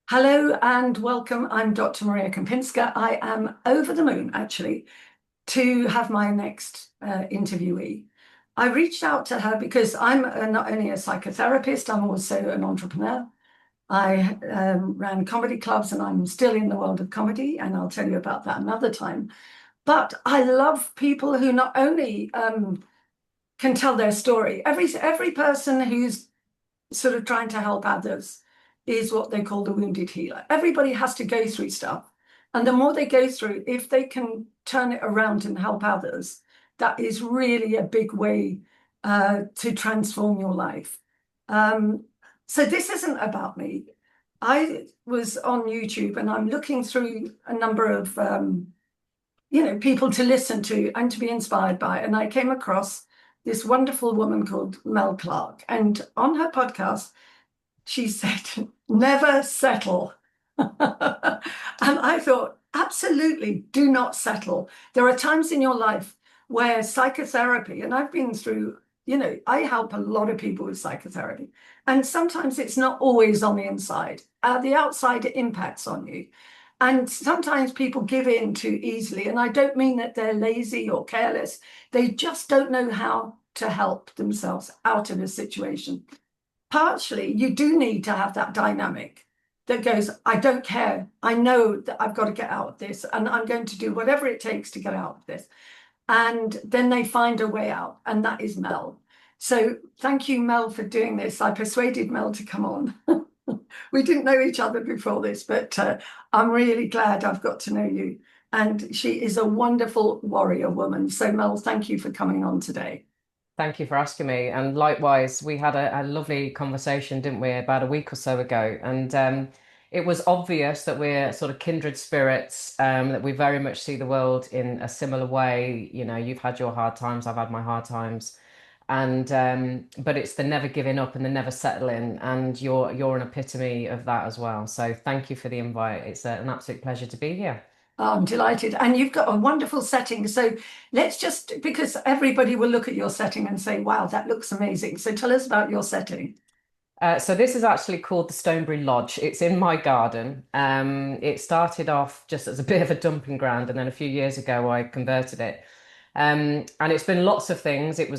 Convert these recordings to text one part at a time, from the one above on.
Hello and welcome. I'm Dr. Maria Kempinska. I am over the moon, actually, to have my next interviewee. I reached out to her because I'm not only a psychotherapist, I'm also an entrepreneur. I ran comedy clubs and I'm still in the world of comedy, and I'll tell you about that another time. But I love people who not only can tell their story, every person who's sort of trying to help others is what they call the wounded healer. Everybody has to go through stuff. And the more they go through, if they can turn it around and help others, that is really a big way to transform your life. Um, so this isn't about me. I was on YouTube and I'm looking through a number of people to listen to and to be inspired by. And I came across this wonderful woman called Mel Clark. And on her podcast, she said, never settle. And I thought, absolutely, do not settle. There are times in your life where psychotherapy, and I've been through, I help a lot of people with psychotherapy. And sometimes it's not always on the inside. The outside impacts on you. And sometimes people give in too easily. And I don't mean that they're lazy or careless. They just don't know how to help themselves out of a situation. Partially, you do need to have that dynamic that goes, I don't care. I know that I've got to get out of this and I'm going to do whatever it takes to get out of this. And then they find a way out. And that is Mel. So thank you, Mel, for doing this. I persuaded Mel to come on. We didn't know each other before this, but I'm really glad I've got to know you. And she is a wonderful warrior woman. So, Mel, thank you for coming on today. Thank you for asking me. And likewise, we had a lovely conversation, didn't we, about a week or so ago. And it was obvious that we're sort of kindred spirits, that we very much see the world in a similar way. You know, you've had your hard times, I've had my hard times. And but it's the never giving up and the never settling. And you're an epitome of that as well. So thank you for the invite. It's an absolute pleasure to be here. Oh, I'm delighted. And you've got a wonderful setting. So let's just, because everybody will look at your setting and say, wow, that looks amazing. So tell us about your setting. So this is actually called the Stonebury Lodge. It's in my garden. It started off just as a bit of a dumping ground, and then a few years ago I converted it. And it's been lots of things. It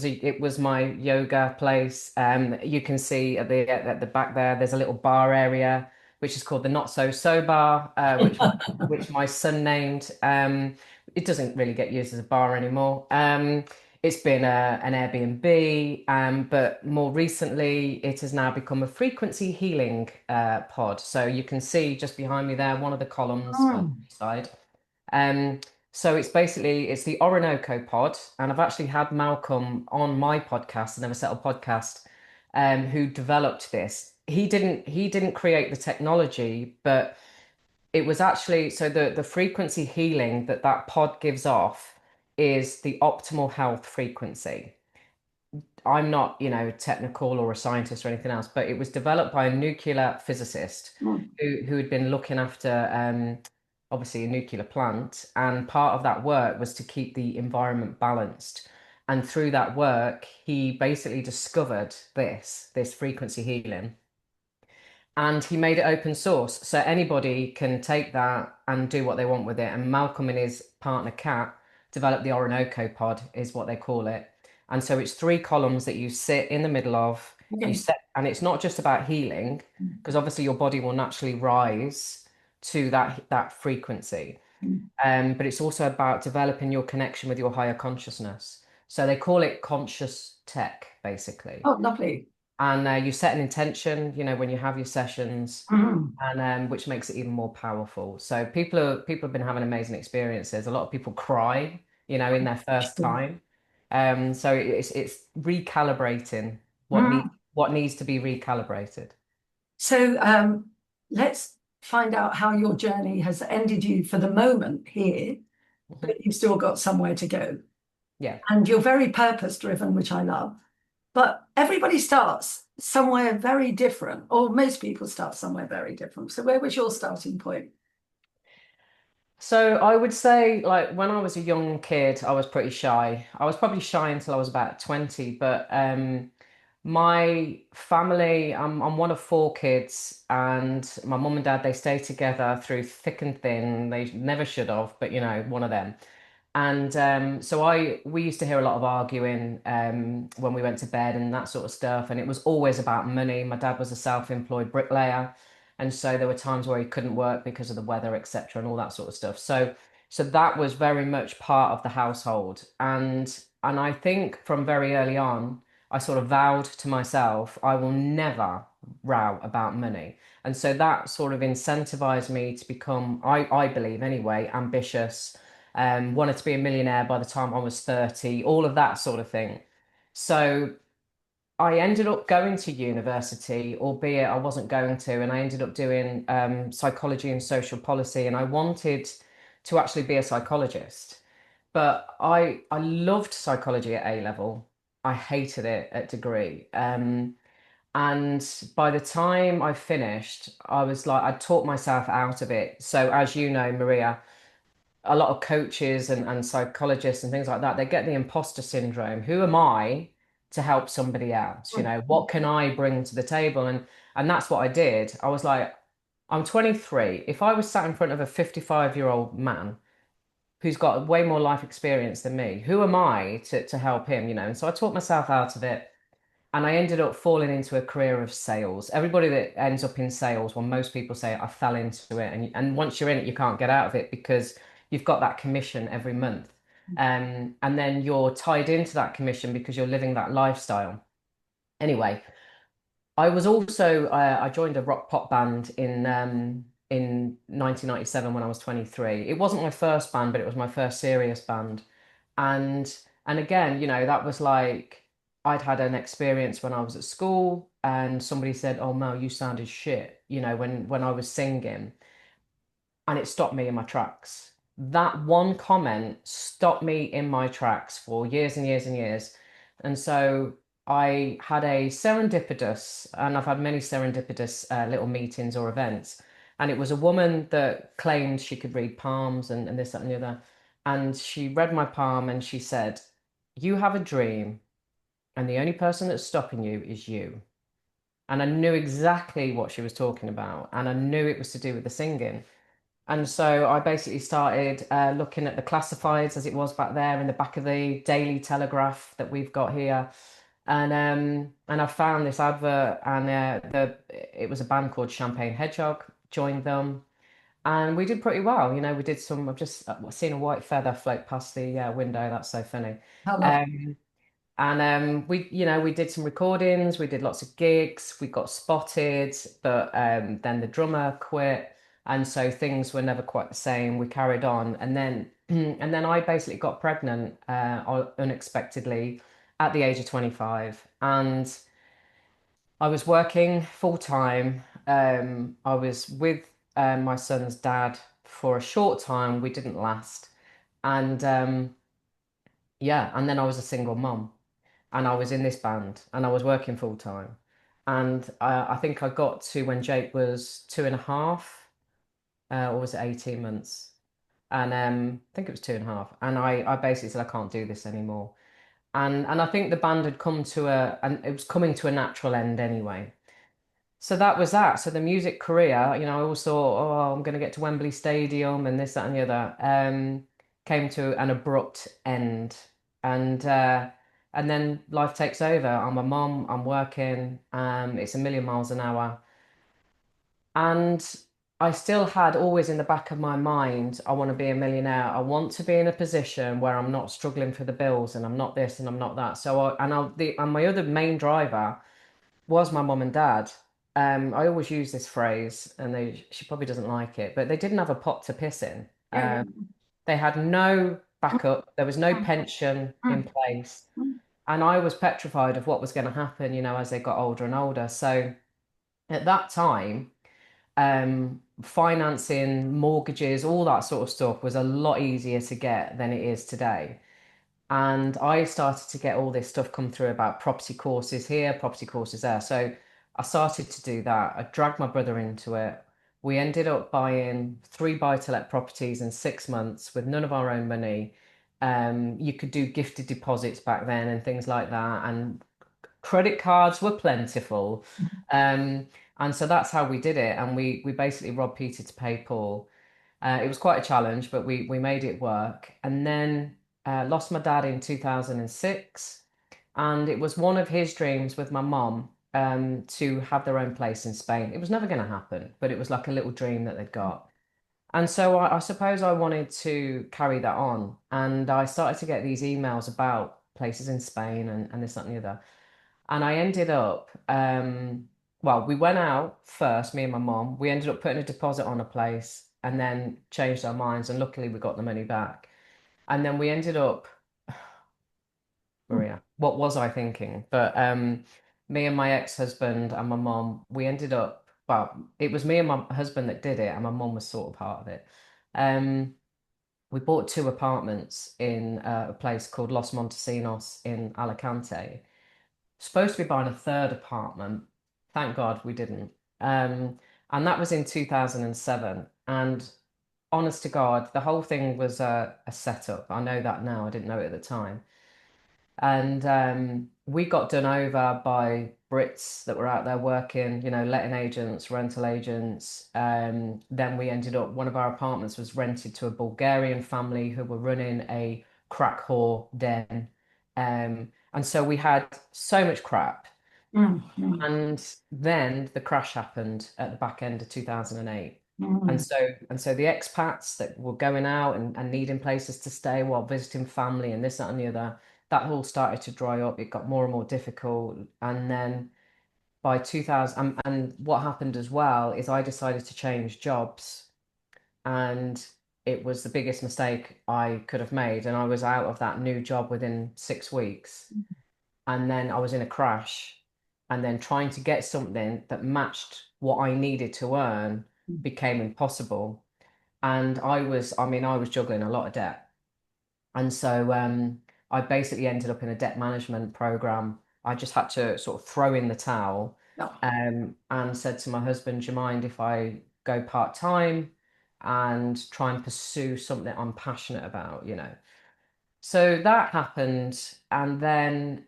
was my yoga place. You can see at the back there, there's a little bar area which is called the Not So So Bar, which my son named. It doesn't really get used as a bar anymore. It's been an Airbnb, but more recently, it has now become a frequency healing pod. So you can see just behind me there, one of the columns on Mm. the side. Um, so it's the Orinoco pod, and I've actually had Malcolm on my podcast, the Never Settle podcast, who developed this. He didn't create the technology, but it was actually so the frequency healing that pod gives off is the optimal health frequency. I'm not, technical or a scientist or anything else, but it was developed by a nuclear physicist Mm. who had been looking after obviously a nuclear plant, and part of that work was to keep the environment balanced. And through that work, he basically discovered this frequency healing and he made it open source so anybody can take that and do what they want with it. And Malcolm and his partner Kat developed the Orinoco pod, is what they call it. And so it's three columns that you sit in the middle of. You Okay. set, and it's not just about healing, because obviously your body will naturally rise to that frequency. Mm. But it's also about developing your connection with your higher consciousness. So they call it conscious tech, basically. Oh, lovely. And you set an intention, when you have your sessions, Mm. and which makes it even more powerful. So people have been having amazing experiences. A lot of people cry, in their first Sure. time. So it's recalibrating Mm. what needs to be recalibrated. So let's find out how your journey has ended you for the moment here, Mhm. but you've still got somewhere to go. Yeah. And you're very purpose driven, which I love. But everybody starts somewhere very different, or most people start somewhere very different. So where was your starting point? So I would say, like, when I was a young kid, I was pretty shy. I was probably shy until I was about 20, but My family, I'm one of four kids, and my mum and dad, they stay together through thick and thin. They never should have, but one of them. And so we used to hear a lot of arguing when we went to bed and that sort of stuff. And it was always about money. My dad was a self-employed bricklayer. And so there were times where he couldn't work because of the weather, etc., and all that sort of stuff. So that was very much part of the household. And I think from very early on, I sort of vowed to myself, I will never row about money. And so that sort of incentivized me to become, I believe anyway, ambitious, wanted to be a millionaire by the time I was 30, all of that sort of thing. So I ended up going to university, albeit I wasn't going to, and I ended up doing psychology and social policy, and I wanted to actually be a psychologist. But I loved psychology at A level. I hated it at degree. And by the time I finished, I was like, I taught myself out of it. So as you know, Maria, a lot of coaches and psychologists and things like that, they get the imposter syndrome. Who am I to help somebody else? What can I bring to the table? And that's what I did. I was like, I'm 23. If I was sat in front of a 55-year-old man who's got way more life experience than me, who am I to help him? And so I taught myself out of it. And I ended up falling into a career of sales. Everybody that ends up in sales, well, most people say I fell into it, and once you're in it, you can't get out of it because you've got that commission every month, and then you're tied into that commission because you're living that lifestyle. Anyway, I was also I joined a rock pop band in 1997 when I was 23. It wasn't my first band, but it was my first serious band. And and again, that was like I'd had an experience when I was at school and somebody said, "Oh Mel, you sounded shit," when I was singing, and it stopped me in my tracks. That one comment stopped me in my tracks for years and years and years. And so I had a serendipitous, and I've had many serendipitous little meetings or events. And it was a woman that claimed she could read palms and this, that, and the other. And she read my palm and she said, "You have a dream, and the only person that's stopping you is you." And I knew exactly what she was talking about. And I knew it was to do with the singing. And so I basically started looking at the classifieds as it was back there in the back of the Daily Telegraph that we've got here. And I found this advert and it was a band called Champagne Hedgehog, joined them. And we did pretty well. We did some, I've just seen a white feather float past the window. That's so funny. How lovely. Um, and we did some recordings, we did lots of gigs, we got spotted, but then the drummer quit, and so things were never quite the same. We carried on, and then and then I basically got pregnant unexpectedly at the age of 25, and I was working full time. I was with my son's dad for a short time. We didn't last, and yeah, and then I was a single mum and I was in this band and I was working full time. And I think I got to when Jake was 2.5, or was it 18 months? And I think it was 2.5. And I basically said, I can't do this anymore. And I think the band had come to and it was coming to a natural end anyway. So that was that. So the music career, I always thought, oh, I'm going to get to Wembley Stadium and this, that, and the other. Came to an abrupt end, and and then life takes over. I'm a mom. I'm working. It's a million miles an hour, and I still had always in the back of my mind, I want to be a millionaire. I want to be in a position where I'm not struggling for the bills, and I'm not this, and I'm not that. And my other main driver was my mum and dad. I always use this phrase, and she probably doesn't like it, but they didn't have a pot to piss in. Yeah, yeah. They had no Mm, backup. There was no mm, pension in mm, place, mm. and I was petrified of what was going to happen, as they got older and older. So at that time, financing, mortgages, all that sort of stuff was a lot easier to get than it is today. And I started to get all this stuff come through about property courses here, property courses there. So I started to do that. I dragged my brother into it. We ended up buying 3 buy-to-let properties in 6 months with none of our own money. You could do gifted deposits back then and things like that. And credit cards were plentiful. Um, and so that's how we did it. And we basically robbed Peter to pay Paul. It was quite a challenge, but we made it work. And then lost my dad in 2006. And it was one of his dreams with my mom to have their own place in Spain. It was never going to happen, but it was like a little dream that they'd got. And so I suppose I wanted to carry that on. And I started to get these emails about places in Spain and this, that, and the other. And I ended up, well, we went out first, me and my mom. We ended up putting a deposit on a place and then changed our minds. And luckily, we got the money back. And then we ended up, Maria, what was I thinking? But me and my ex-husband and my mom, we ended up, well, it was me and my husband that did it, and my mom was sort of part of it. Um, we bought two apartments in a place called Los Montesinos in Alicante. Supposed to be buying a third apartment. Thank God we didn't. And that was in 2007. And honest to God, the whole thing was a setup. I know that now. I didn't know it at the time. And we got done over by Brits that were out there working, letting agents, rental agents. Then we ended up, one of our apartments was rented to a Bulgarian family who were running a crack whore den. And so we had so much crap. Mm, mm, And then the crash happened at the back end of 2008. And mm. so the expats that were going out and needing places to stay while visiting family and this, that, and the other, that all started to dry up. It got more and more difficult. And then by 2000, and what happened as well is I decided to change jobs. And it was the biggest mistake I could have made. And I was out of that new job within 6 weeks. And then I was in a crash, and then trying to get something that matched what I needed to earn became impossible. And I was juggling a lot of debt. And so I basically ended up in a debt management program. I just had to sort of throw in the towel No. and said to my husband, do you mind if I go part-time and try and pursue something I'm passionate about? So that happened, and then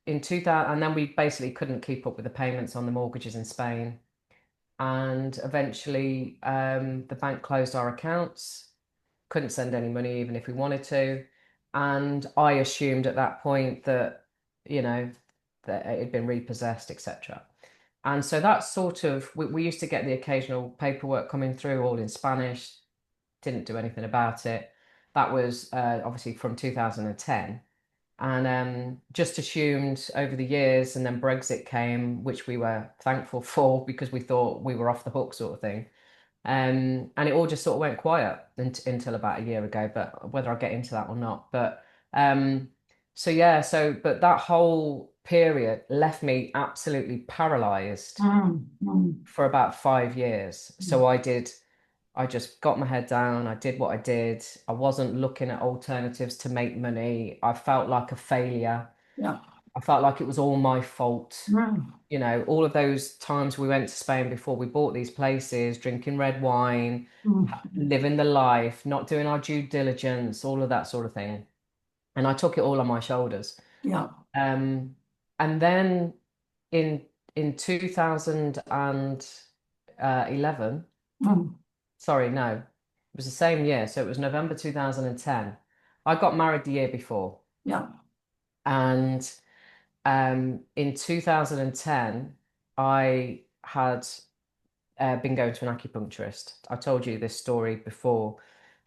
in 2000, and then we basically couldn't keep up with the payments on the mortgages in Spain, and eventually the bank closed our accounts. Couldn't send any money even if we wanted to, and I assumed at that point that you know that it had been repossessed, etc. And so that's sort of we used to get the occasional paperwork coming through all in Spanish, didn't do anything about it. That was obviously from 2010. And just assumed over the years, and then Brexit came, which we were thankful for because we thought we were off the hook, sort of thing. And it all just sort of went quiet until about a year ago, but whether I get into that or not. But um, so yeah, but that whole period left me absolutely paralyzed Mm, mm, for about 5 years. mm. So I just got my head down. I did what I did. I wasn't looking at alternatives to make money. I felt like a failure. Yeah. I felt like it was all my fault. Mm, All of those times we went to Spain before we bought these places, drinking red wine, mm. living the life, not doing our due diligence, all of that sort of thing. And I took it all on my shoulders. Yeah. Um, and then in in 2011, Mm, sorry, no. It was the same year. So it was November 2010. I got married the year before. yeah. And in 2010, I had been going to an acupuncturist. I told you this story before.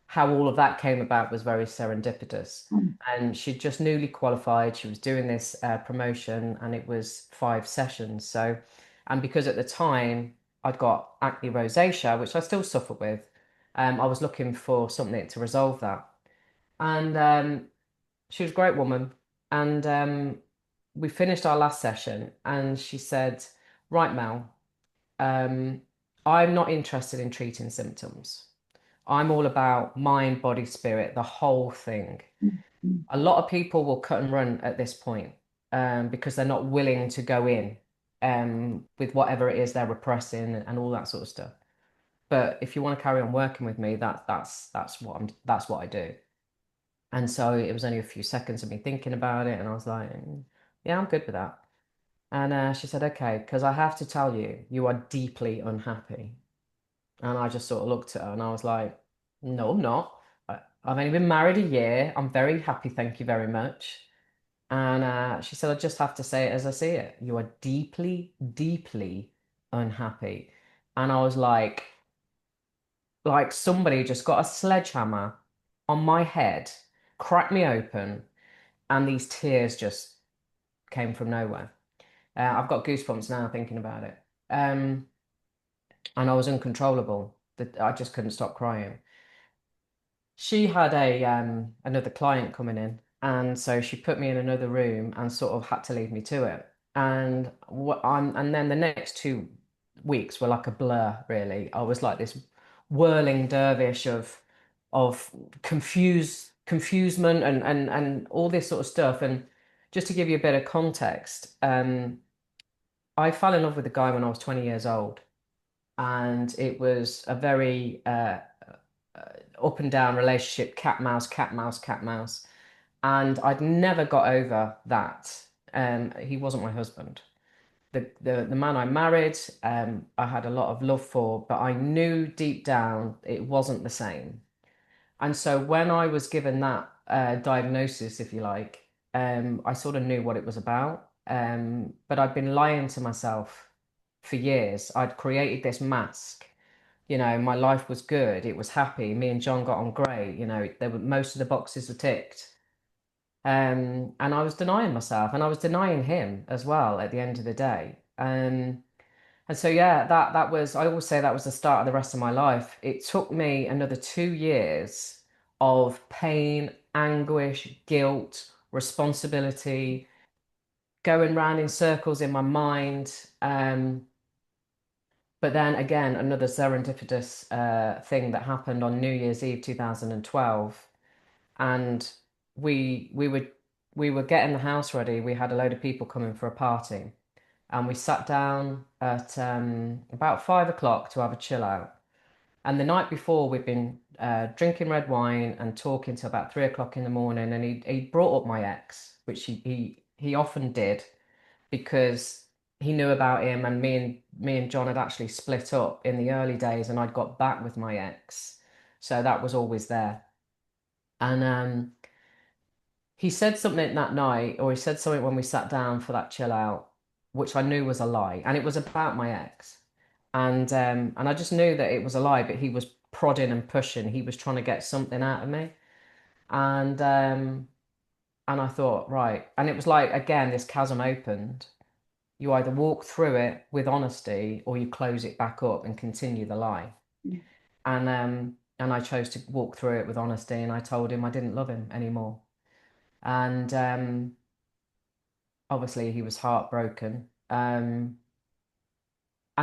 How all of that came about was very serendipitous. Mm, And she just newly qualified. She was doing this promotion, and it was 5 sessions. So, and because at the time I'd got acne rosacea, which I still suffer with, I was looking for something to resolve that. And she was a great woman. And we finished our last session, and she said, "Right, Mel, um, I'm not interested in treating symptoms. I'm all about mind, body, spirit, the whole thing. mm, mm. A lot of people will cut and run at this point because they're not willing to go in with whatever it is they're repressing and all that sort of stuff. But if you want to carry on working with me, that's what I do." And so it was only a few seconds of me thinking about it, and I was like, Yeah, I'm good with that. And she said, okay, because I have to tell you, you are deeply unhappy. And I just sort of looked at her and I was like, no, I'm not. I've only been married a year. I'm very happy, thank you very much. And she said, I just have to say it as I see it. You are deeply, deeply unhappy. And I was like somebody just got a sledgehammer on my head, cracked me open, and these tears just came from nowhere. I've got goosebumps now thinking about it. And I was uncontrollable. I just couldn't stop crying. She had a another client coming in, and so she put me in another room and sort of had to leave me to it. And then the next 2 weeks were like a blur, really. I was like this whirling dervish of confusement and all this sort of stuff. And just to give you a bit of context, I fell in love with a guy when I was 20 years old, and it was a very up and down relationship, cat mouse, cat mouse, cat mouse. And I'd never got over that. He wasn't my husband. The man I married, I had a lot of love for, but I knew deep down it wasn't the same. And so when I was given that diagnosis, if you like, I sort of knew what it was about. But I'd been lying to myself for years. I'd created this mask. My life was good. It was happy. Me and John got on great. Most of the boxes were ticked. And I was denying myself, and I was denying him as well at the end of the day. And so yeah, that was, I always say that was the start of the rest of my life. It took me another 2 years of pain, anguish, guilt, responsibility, going round in circles in my mind. But then again, another serendipitous thing that happened on New Year's Eve 2012, and we were getting the house ready. We had a load of people coming for a party, and we sat down at about 5 o'clock to have a chill out. And the night before, we'd been drinking red wine and talking till about 3 o'clock in the morning. And he brought up my ex, which he often did because he knew about him, and me and John had actually split up in the early days, and I'd got back with my ex, so that was always there. And he said something that night, or he said something when we sat down for that chill out, which I knew was a lie, and it was about my ex. And I just knew that it was a lie, but he was prodding and pushing. He was trying to get something out of me. And I thought, right. And it was like, again, this chasm opened. You either walk through it with honesty or you close it back up and continue the lie. And I chose to walk through it with honesty, and I told him I didn't love him anymore. And obviously he was heartbroken. And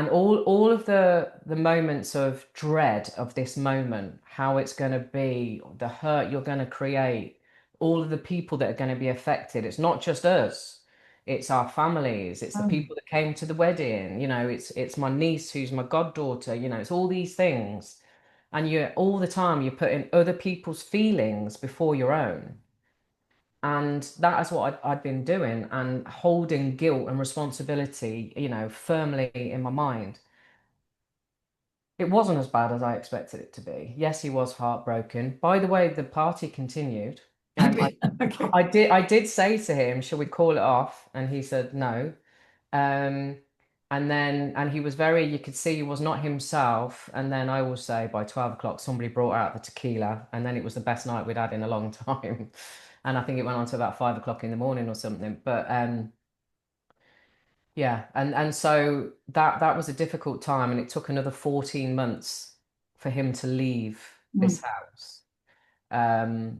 all of the moments of dread of this moment, how it's going to be, the hurt you're going to create, all of the people that are going to be affected. It's not just us, it's our families, it's the Um, people that came to the wedding, it's my niece who's my goddaughter, it's all these things. And you all the time you're putting other people's feelings before your own. And that is what I'd been doing, and holding guilt and responsibility, firmly in my mind. It wasn't as bad as I expected it to be. Yes, he was heartbroken. By the way, the party continued. I, okay. I did say to him, "Shall we call it off?" And he said no. Um, and he was you could see he was not himself. And then I will say by 12 o'clock, somebody brought out the tequila, and then it was the best night we'd had in a long time. And I think it went on to about 5 o'clock in the morning or something. But yeah, and so that was a difficult time, and it took another 14 months for him to leave this Mm, house.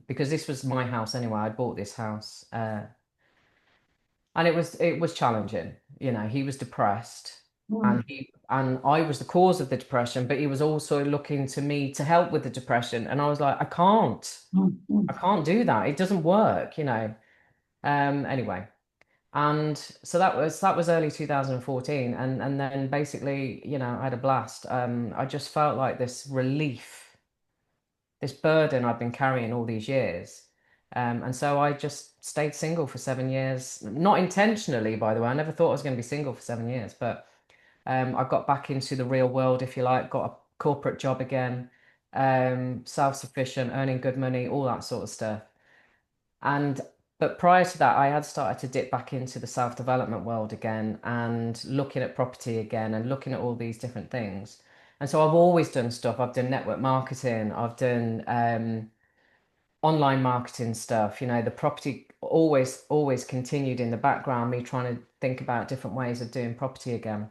Because this was my house anyway. I bought this house, and it was challenging. He was depressed, mm, and I was the cause of the depression, but he was also looking to me to help with the depression, and I was like, mm, I mm. can't do that. It doesn't work. Anyway. And so that was early 2014, and then basically, I had a blast. I just felt like this relief, this burden I've been carrying all these years. And so I just stayed single for 7 years, not intentionally, by the way. I never thought I was going to be single for 7 years, but I got back into the real world, if you like, got a corporate job again, self-sufficient, earning good money, all that sort of stuff. And but prior to that, I had started to dip back into the self-development world again and looking at property again and looking at all these different things. And so I've always done stuff. I've done network marketing, I've done online marketing stuff. The property always continued in the background, me trying to think about different ways of doing property again.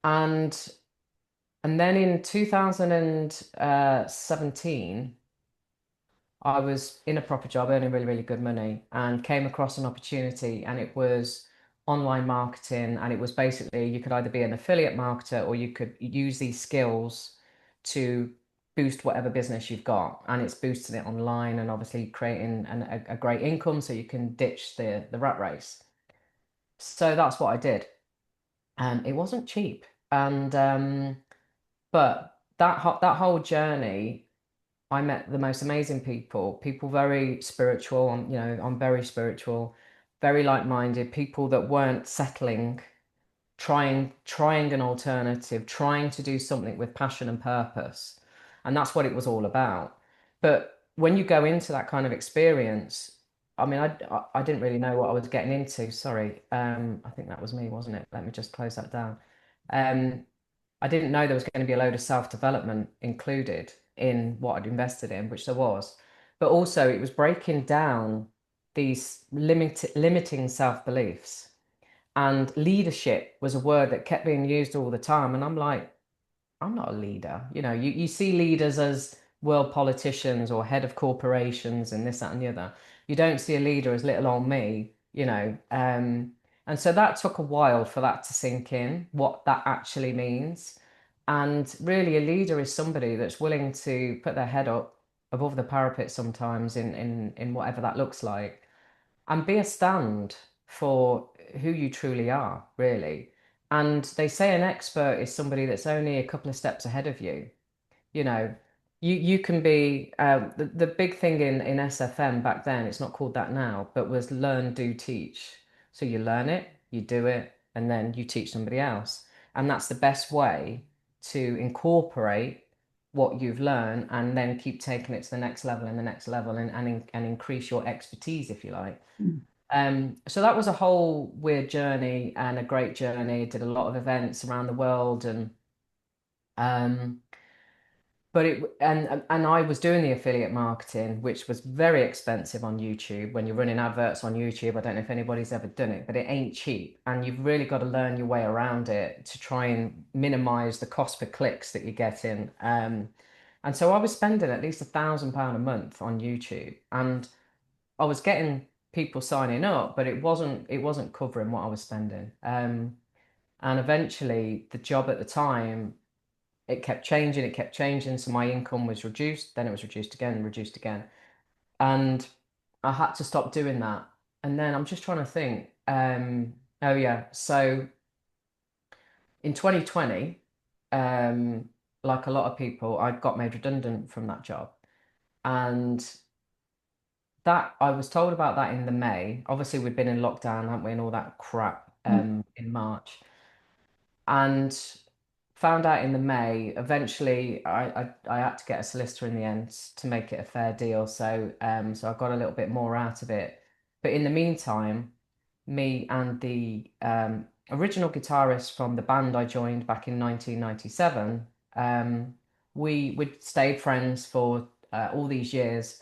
And and then in 2017, I was in a proper job earning really, really good money and came across an opportunity, and it was online marketing. And it was basically you could either be an affiliate marketer or you could use these skills to boost whatever business you've got. And it's boosting it online and obviously creating a great income so you can ditch the rat race. So that's what I did. And it wasn't cheap. And but that whole journey, I met the most amazing people very spiritual. I'm very spiritual, very like-minded, people that weren't settling, trying an alternative, trying to do something with passion and purpose. And that's what it was all about. But when you go into that kind of experience, I mean, I didn't really know what I was getting into. Sorry. I think that was me, wasn't it? Let me just close that down. Um, I didn't know there was going to be a load of self-development included in what I'd invested in, which there was. But also it was breaking down these limiting self-beliefs. And leadership was a word that kept being used all the time. And I'm like, I'm not a leader. You see leaders as world politicians or head of corporations and this, that, and the other. You don't see a leader as little old me. And so that took a while for that to sink in, what that actually means. And really, a leader is somebody that's willing to put their head up above the parapet sometimes in whatever that looks like and be a stand for who you truly are, really. And they say an expert is somebody that's only a couple of steps ahead of you. You know, you can be the big thing in SFM back then, it's not called that now, but was learn, do, teach. So you learn it, you do it, and then you teach somebody else. And that's the best way to incorporate what you've learned and then keep taking it to the next level and the next level and increase your expertise, if you like. Mm. So that was a whole weird journey and a great journey. Did a lot of events around the world and um but and I was doing the affiliate marketing, which was very expensive on YouTube. When you're running adverts on YouTube, I don't know if anybody's ever done it, but it ain't cheap. And you've really got to learn your way around it to try and minimize the cost per clicks that you're getting. And so I was spending at least £1,000 a month on YouTube. And I was getting people signing up, but it wasn't covering what I was spending. And eventually, the job at the time, it kept changing. So my income was reduced, then it was reduced again, and I had to stop doing that. And then I'm just trying to think. Oh yeah, so in 2020, like a lot of people, I got made redundant from that job, and that I was told about that in the May. Obviously, we'd been in lockdown, hadn't we, and all that crap in March. And found out in the May. Eventually, I had to get a solicitor in the end to make it a fair deal. So I got a little bit more out of it. But in the meantime, me and the original guitarist from the band I joined back in 1997, we'd stayed friends for all these years,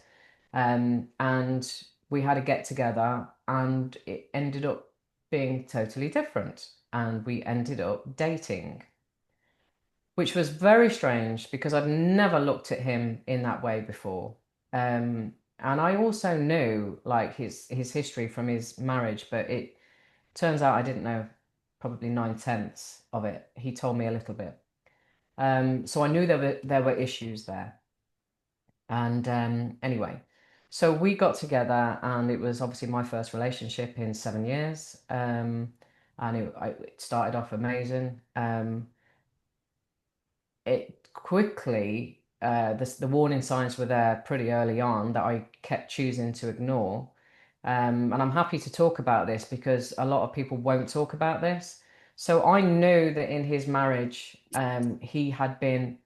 and we had a get together, and it ended up being totally different, and we ended up dating, which was very strange because I'd never looked at him in that way before. And I also knew like his history from his marriage, but it turns out I didn't know probably 9/10 of it. He told me a little bit. So I knew there were issues there. And anyway, so we got together, and it was obviously my first relationship in 7 years. And it started off amazing. It quickly the warning signs were there pretty early on that I kept choosing to ignore. And I'm happy to talk about this because a lot of people won't talk about this. So I knew that in his marriage, he had been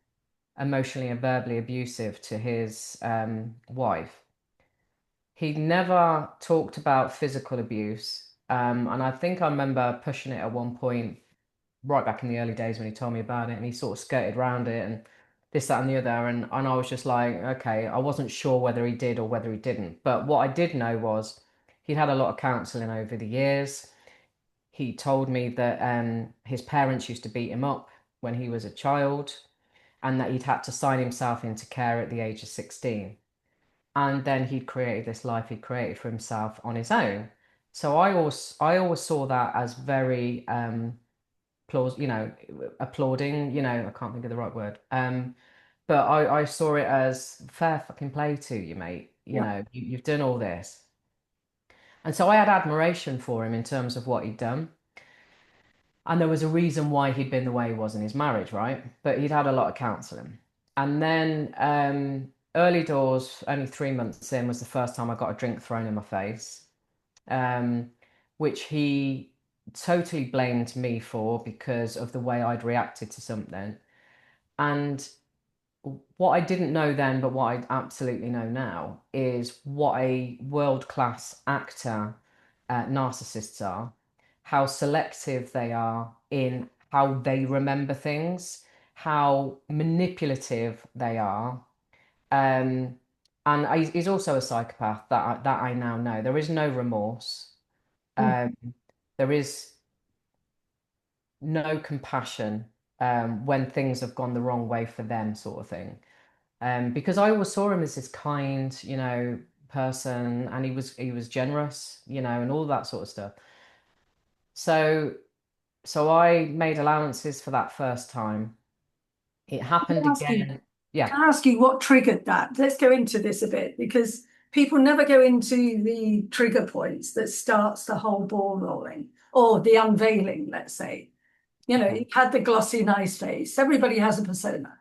emotionally and verbally abusive to his wife. He never talked about physical abuse. And I think I remember pushing it at one point, right back in the early days when he told me about it, and he sort of skirted around it and this, that, and the other. And I was just like, okay, I wasn't sure whether he did or whether he didn't. But what I did know was he'd had a lot of counseling over the years. He told me that his parents used to beat him up when he was a child and that he'd had to sign himself into care at the age of 16. And then he'd created this life he'd created for himself on his own. So I always saw that as very applauding, I can't think of the right word. But I saw it as fair fucking play to you, mate. Yeah. You've done all this. And so I had admiration for him in terms of what he'd done. And there was a reason why he'd been the way he was in his marriage, right? But he'd had a lot of counseling. And then early doors, only 3 months in, was the first time I got a drink thrown in my face, um, which he totally blamed me for because of the way I'd reacted to something. And what I didn't know then, but what I absolutely know now, is what a world-class actor narcissists are, how selective they are in how they remember things, how manipulative they are. Um, and he's also a psychopath that I now know. There is no remorse. Mm. Um, there is no compassion when things have gone the wrong way for them, sort of thing. Because I always saw him as this kind, person, and he was generous, and all that sort of stuff. So so I made allowances for that first time. It Can happened I ask you, again. Yeah, can I ask you what triggered that? Let's go into this a bit because people never go into the trigger points that starts the whole ball rolling or the unveiling, let's say. okay. You had the glossy, nice face. Everybody has a persona.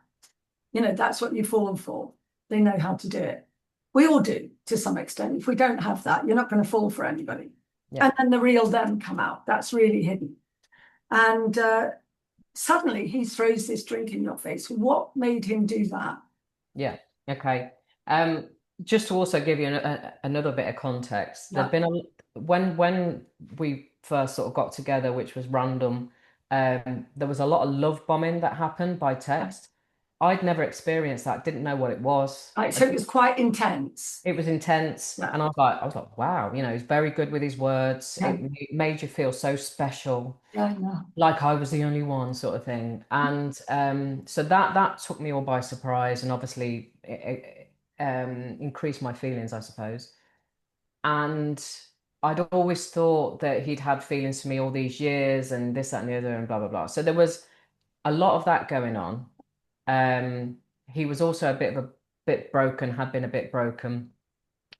That's what you fall for. They know how to do it. We all do to some extent. If we don't have that, you're not going to fall for anybody. Yeah. And then the real them come out. That's really hidden. And suddenly he throws this drink in your face. What made him do that? Yeah. Okay. Um, just to also give you another bit of context, there'd Yeah. been when we first sort of got together, which was random. There was a lot of love bombing that happened by text. I'd never experienced that. Didn't know what it was. Right. So it was quite intense. It was intense, Yeah. and I was like, wow, he's very good with his words. Yeah. It made you feel so special, Yeah. Yeah. like I was the only one, sort of thing. And so that took me all by surprise, and obviously it increased my feelings, I suppose. And I'd always thought that he'd had feelings for me all these years, and this, that, and the other, and blah blah blah. So there was a lot of that going on. Um, he was also a bit broken, had been a bit broken.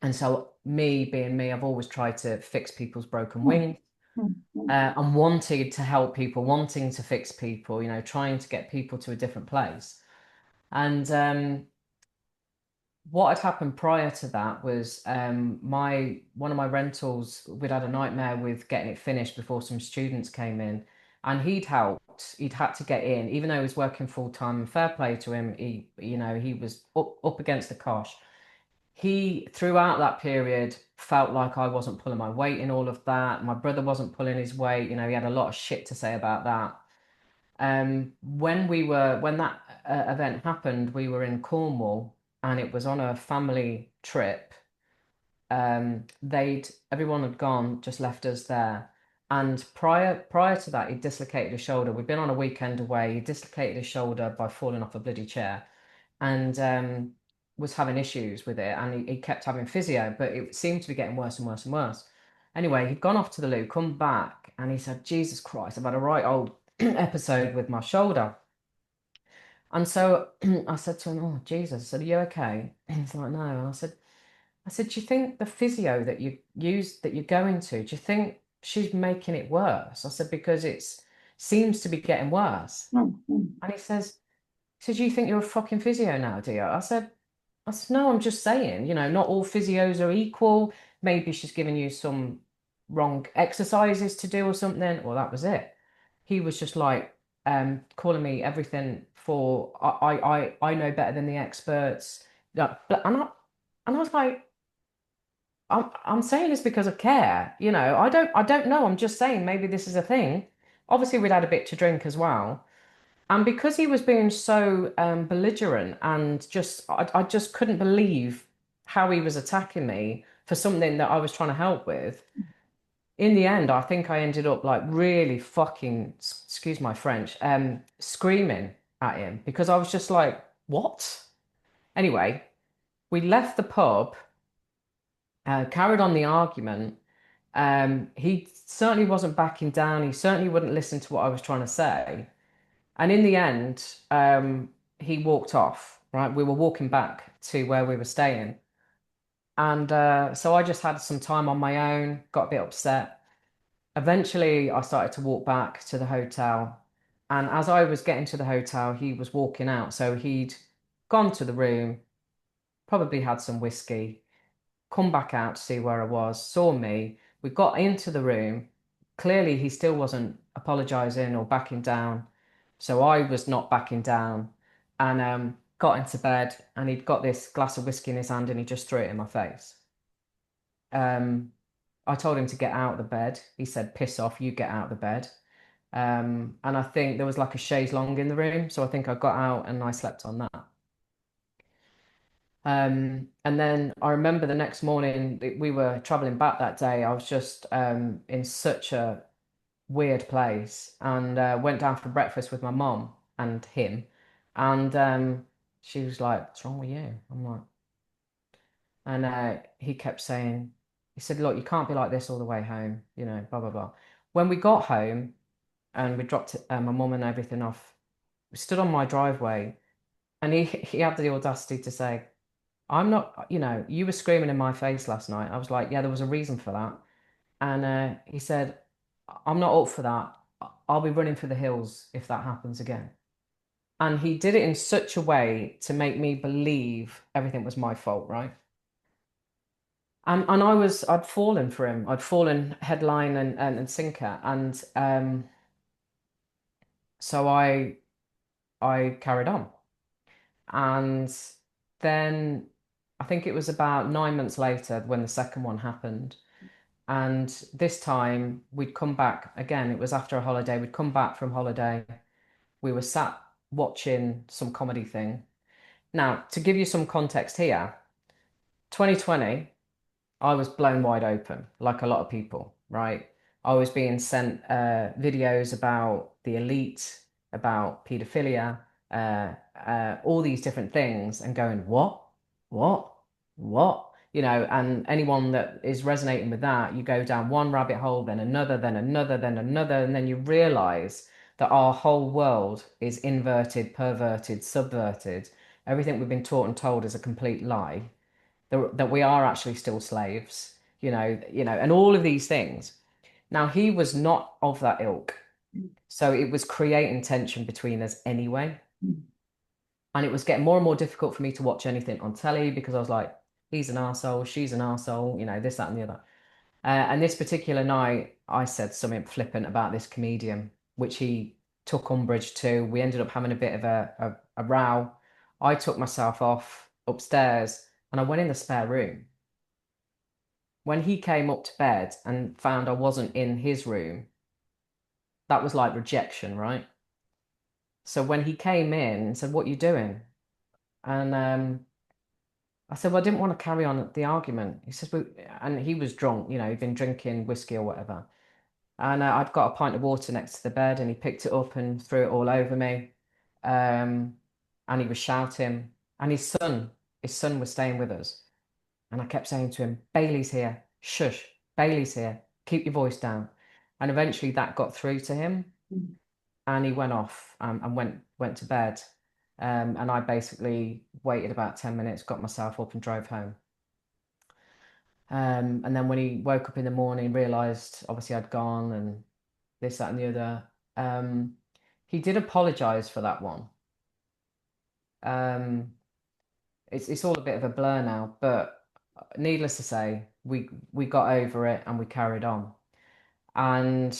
And so, me being me, I've always tried to fix people's broken Mm, wings, mm, mm, and wanted to help people, wanting to fix people, trying to get people to a different place. And what had happened prior to that was my one of my rentals, we'd had a nightmare with getting it finished before some students came in, and he'd helped. He'd had to get in, even though he was working full time. And fair play to him, he was up against the cosh. He, throughout that period, felt like I wasn't pulling my weight in all of that. My brother wasn't pulling his weight. He had a lot of shit to say about that. When that event happened, we were in Cornwall and it was on a family trip. Everyone had gone, just left us there. And prior to that, he dislocated his shoulder. We'd been on a weekend away. He dislocated his shoulder by falling off a bloody chair and was having issues with it, and he kept having physio, but it seemed to be getting worse and worse and worse. Anyway, he'd gone off to the loo, come back, and he said, Jesus Christ, I've had a right old episode with my shoulder. And so I said to him, Oh, Jesus, I said, Are you okay? He's like, No. And I said, Do you think the physio that you use, that you're going to, do you think she's making it worse? I said, Because it seems to be getting worse. mm, mm. And he says, He said, you think you're a fucking physio now, do you? I said, no, I'm just saying, not all physios are equal. Maybe she's giving you some wrong exercises to do or something. Well, that was it. He was just like calling me everything for I know better than the experts. Yeah, and I was like, I'm saying this because of care. I don't know. I'm just saying maybe this is a thing. Obviously, we'd had a bit to drink as well. And because he was being so belligerent and I just couldn't believe how he was attacking me for something that I was trying to help with. In the end, I think I ended up like really fucking, excuse my French, screaming at him because I was just like, what? Anyway, we left the pub, carried on the argument. He certainly wasn't backing down. He certainly wouldn't listen to what I was trying to say. And in the end, he walked off, right? We were walking back to where we were staying. And so I just had some time on my own, got a bit upset. Eventually, I started to walk back to the hotel. And as I was getting to the hotel, he was walking out. So he'd gone to the room, probably had some whiskey, come back out to see where I was, saw me. We got into the room. Clearly, he still wasn't apologizing or backing down. So I was not backing down and got into bed. And he'd got this glass of whiskey in his hand and he just threw it in my face. Um, I told him to get out of the bed. He said, piss off, you get out of the bed. And I think there was like a chaise longue in the room. So I think I got out and I slept on that. And then I remember the next morning we were traveling back that day. I was just in such a weird place and went down for breakfast with my mom and him. And she was like, "What's wrong with you?" I'm like, and he kept saying, he said, "Look, you can't be like this all the way home, blah blah blah." When we got home and we dropped my mom and everything off, we stood on my driveway, and he had the audacity to say, I'm not, you were screaming in my face last night. I was like, yeah, there was a reason for that. And he said, I'm not up for that. I'll be running for the hills if that happens again. And he did it in such a way to make me believe everything was my fault, right? And I'd fallen for him. I'd fallen headline and sinker. And so I carried on. And then I think it was about 9 months later when the second one happened. And this time we'd come back again. It was after a holiday. We'd come back from holiday. We were sat watching some comedy thing. Now, to give you some context here, 2020, I was blown wide open, like a lot of people, right? I was being sent videos about the elite, about paedophilia, all these different things, and going, what, what, what? And anyone that is resonating with that, you go down one rabbit hole, then another, then another, then another, and then you realize that our whole world is inverted, perverted, subverted. Everything we've been taught and told is a complete lie that we are actually still slaves, and all of these things. Now, he was not of that ilk. So it was creating tension between us anyway. And it was getting more and more difficult for me to watch anything on telly because I was like, he's an arsehole, she's an arsehole, this, that, and the other. And this particular night, I said something flippant about this comedian, which he took umbrage to. We ended up having a bit of a row. I took myself off upstairs and I went in the spare room. When he came up to bed and found I wasn't in his room, that was like rejection, right? So when he came in and said, "What are you doing?" And I said, "Well, I didn't want to carry on the argument." He says, and he was drunk, he'd been drinking whiskey or whatever. And I'd got a pint of water next to the bed, and he picked it up and threw it all over me. Um, and he was shouting, and his son was staying with us. And I kept saying to him, Bailey's here. Shush, Bailey's here. Keep your voice down. And eventually that got through to him and he went off and went to bed. And I basically waited about 10 minutes, got myself up and drove home. And then when he woke up in the morning, realized obviously I'd gone and this, that, and the other. He did apologize for that one. Um, it's all a bit of a blur now, but needless to say, we got over it and we carried on. And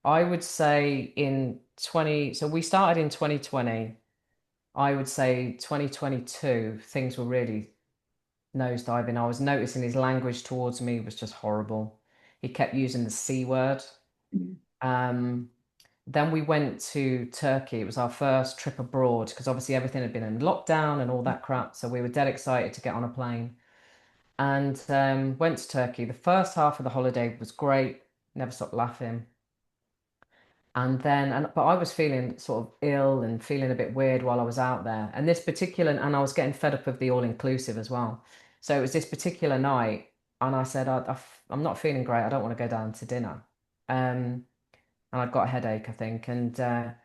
I would say in 20, so we started in 2020. I would say 2022, things were really nosediving. I was noticing his language towards me was just horrible. He kept using the C word. Mm. Um, then we went to Turkey. It was our first trip abroad because obviously everything had been in lockdown and all that crap. So we were dead excited to get on a plane and went to Turkey. The first half of the holiday was great. Never stopped laughing. But I was feeling sort of ill and feeling a bit weird while I was out there. And I was getting fed up of the all-inclusive as well. So it was this particular night, and I said, I'm not feeling great. I don't want to go down to dinner. Um, and I'd got a headache, I think. And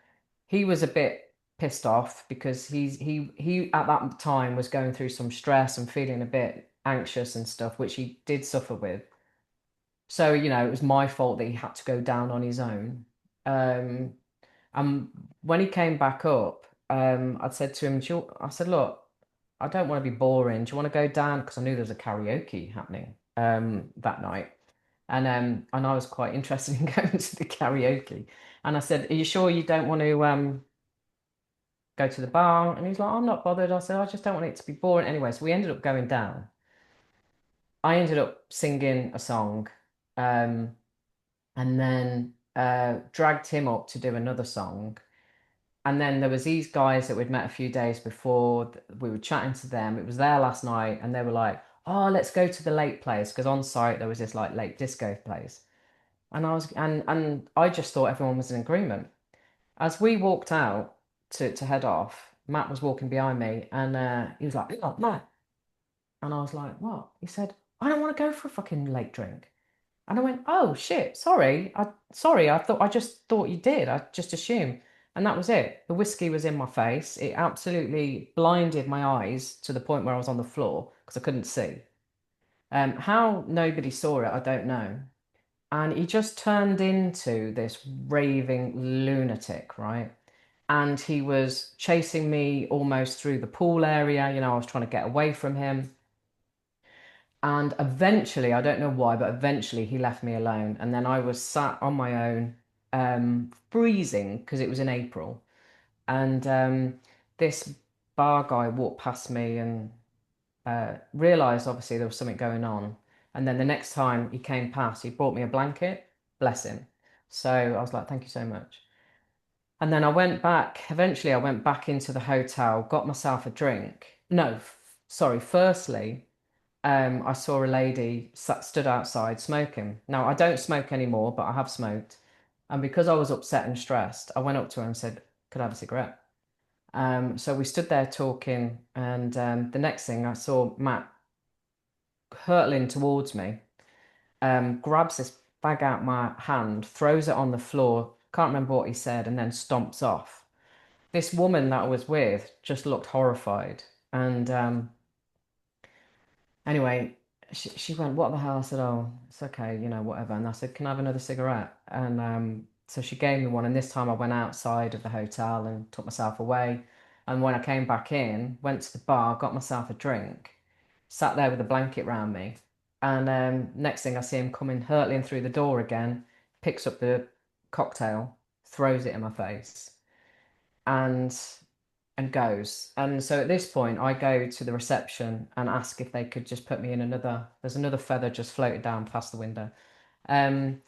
he was a bit pissed off because he at that time was going through some stress and feeling a bit anxious and stuff, which he did suffer with. So, it was my fault that he had to go down on his own. Um, and when he came back up, I'd said to him, I said, look, I don't want to be boring. Do you want to go down? Because I knew there was a karaoke happening that night. And I was quite interested in going to the karaoke. And I said, are you sure you don't want to go to the bar? And he's like, I'm not bothered. I said, I just don't want it to be boring anyway. So we ended up going down. I ended up singing a song. Um, and then dragged him up to do another song. And then there was these guys that we'd met a few days before. We were chatting to them. It was there last night, and they were like, "Oh, let's go to the lake place," because on site there was this like lake disco place. And I just thought everyone was in agreement. As we walked out to head off, Matt was walking behind me, and he was like, "Oh, Matt," and I was like, "What?" He said, "I don't want to go for a fucking lake drink." And I went, "Oh shit, sorry. I just thought you did. I just assumed." And that was it. The whiskey was in my face. It absolutely blinded my eyes to the point where I was on the floor because I couldn't see. How nobody saw it, I don't know. And he just turned into this raving lunatic, right? And he was chasing me almost through the pool area. I was trying to get away from him. And eventually, I don't know why, but eventually he left me alone. And then I was sat on my own, freezing because it was in April. And this bar guy walked past me and realized obviously there was something going on. And then the next time he came past, he brought me a blanket, bless him. So I was like, thank you so much. And then eventually, I went back into the hotel, got myself a drink. No, sorry, firstly, I saw a lady stood outside smoking. Now, I don't smoke anymore, but I have smoked. And because I was upset and stressed, I went up to her and said, could I have a cigarette? So we stood there talking, and the next thing I saw Matt hurtling towards me, grabs this bag out my hand, throws it on the floor, can't remember what he said, and then stomps off. This woman that I was with just looked horrified. And anyway, she went, "What the hell?" I said, "Oh, it's okay, whatever." And I said, "Can I have another cigarette?" And so she gave me one. And this time I went outside of the hotel and took myself away. And when I came back in, went to the bar, got myself a drink, sat there with a blanket round me. And next thing I see him coming hurtling through the door again, picks up the cocktail, throws it in my face. And goes. And so at this point, I go to the reception and ask if they could just put me in there's another feather just floated down past the window. Um,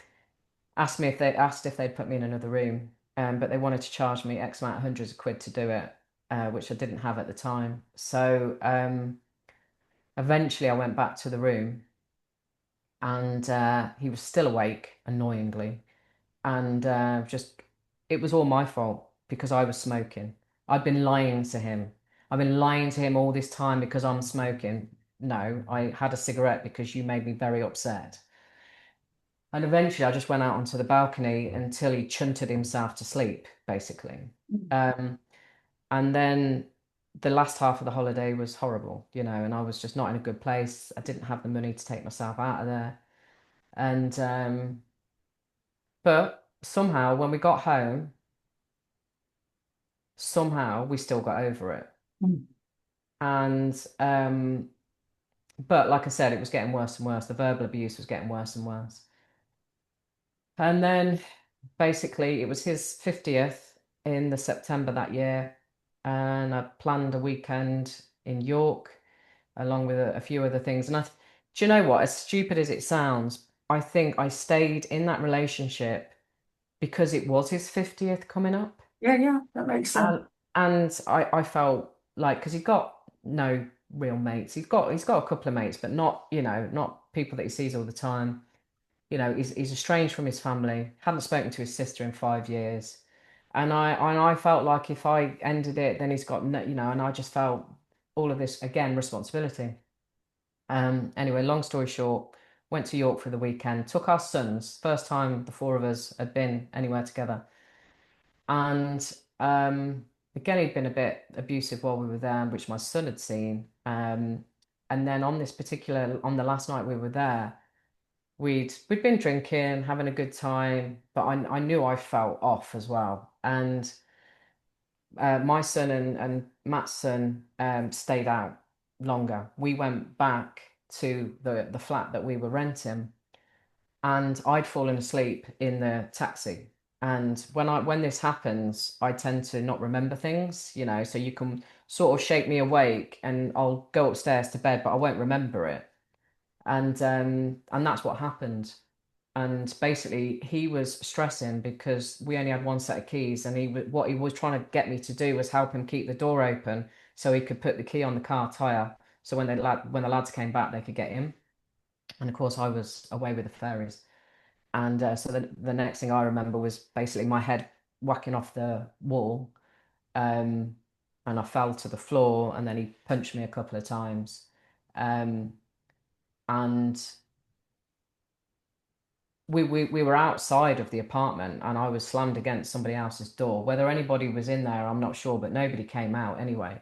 asked if they'd put me in another room, but they wanted to charge me X amount of hundreds of quid to do it, which I didn't have at the time. So eventually I went back to the room and he was still awake, annoyingly. And just it was all my fault because I was smoking. I've been lying to him. I've been lying to him all this time because I'm smoking. No, I had a cigarette because you made me very upset. And eventually I just went out onto the balcony until he chunted himself to sleep, basically. Mm. Um, and then the last half of the holiday was horrible, and I was just not in a good place. I didn't have the money to take myself out of there. And but somehow when we got home, somehow we still got over it. Mm. And but like I said, it was getting worse and worse. The verbal abuse was getting worse and worse. And then basically it was his 50th in the September that year, and I planned a weekend in York along with a few other things. And do you know what? As stupid as it sounds, I think I stayed in that relationship because it was his 50th coming up. Yeah, yeah, that makes sense. And I felt like, because he's got no real mates. He's got a couple of mates, but not, not people that he sees all the time. He's estranged from his family, hadn't spoken to his sister in 5 years. And I felt like if I ended it, then he's got no, and I just felt all of this again, responsibility. Anyway, long story short, went to York for the weekend, took our sons, first time the four of us had been anywhere together. And again, he'd been a bit abusive while we were there, which my son had seen. And then on the last night we were there, we'd been drinking, having a good time, but I knew I felt off as well. And my son and Matt's son stayed out longer. We went back to the flat that we were renting, and I'd fallen asleep in the taxi. And when this happens, I tend to not remember things, so you can sort of shake me awake and I'll go upstairs to bed, but I won't remember it. And that's what happened. And basically, he was stressing because we only had one set of keys, and what he was trying to get me to do was help him keep the door open so he could put the key on the car tire. So when the lads came back, they could get him. And of course, I was away with the fairies. And so the next thing I remember was basically my head whacking off the wall, um, and I fell to the floor, and then he punched me a couple of times. Um, and we were outside of the apartment, and I was slammed against somebody else's door. Whether anybody was in there, I'm not sure, but nobody came out anyway.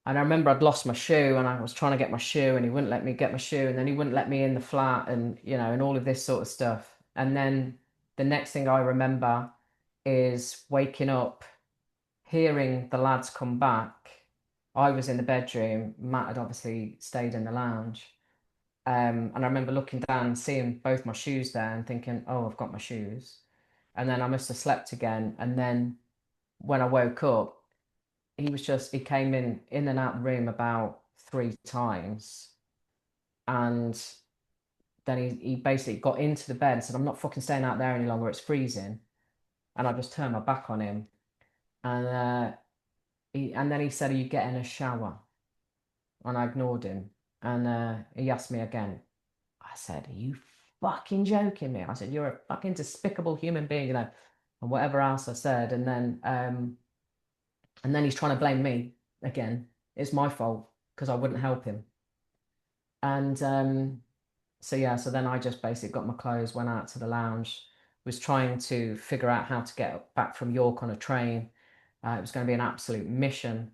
And I remember I'd lost my shoe, and I was trying to get my shoe, and he wouldn't let me get my shoe, and then he wouldn't let me in the flat, and and all of this sort of stuff. And then the next thing I remember is waking up, hearing the lads come back. I was in the bedroom. Matt had obviously stayed in the lounge. And I remember looking down and seeing both my shoes there and thinking, oh, I've got my shoes. And then I must have slept again. And then when I woke up, he came in and out the room about 3 times. And then he basically got into the bed and said, I'm not fucking staying out there any longer. It's freezing. And I just turned my back on him. And and then he said, are you getting a shower? And I ignored him. And he asked me again. I said, are you fucking joking me? I said, you're a fucking despicable human being, and whatever else I said. And then he's trying to blame me again. It's my fault because I wouldn't help him. And so yeah, so then I just basically got my clothes, went out to the lounge, was trying to figure out how to get back from York on a train. It was going to be an absolute mission.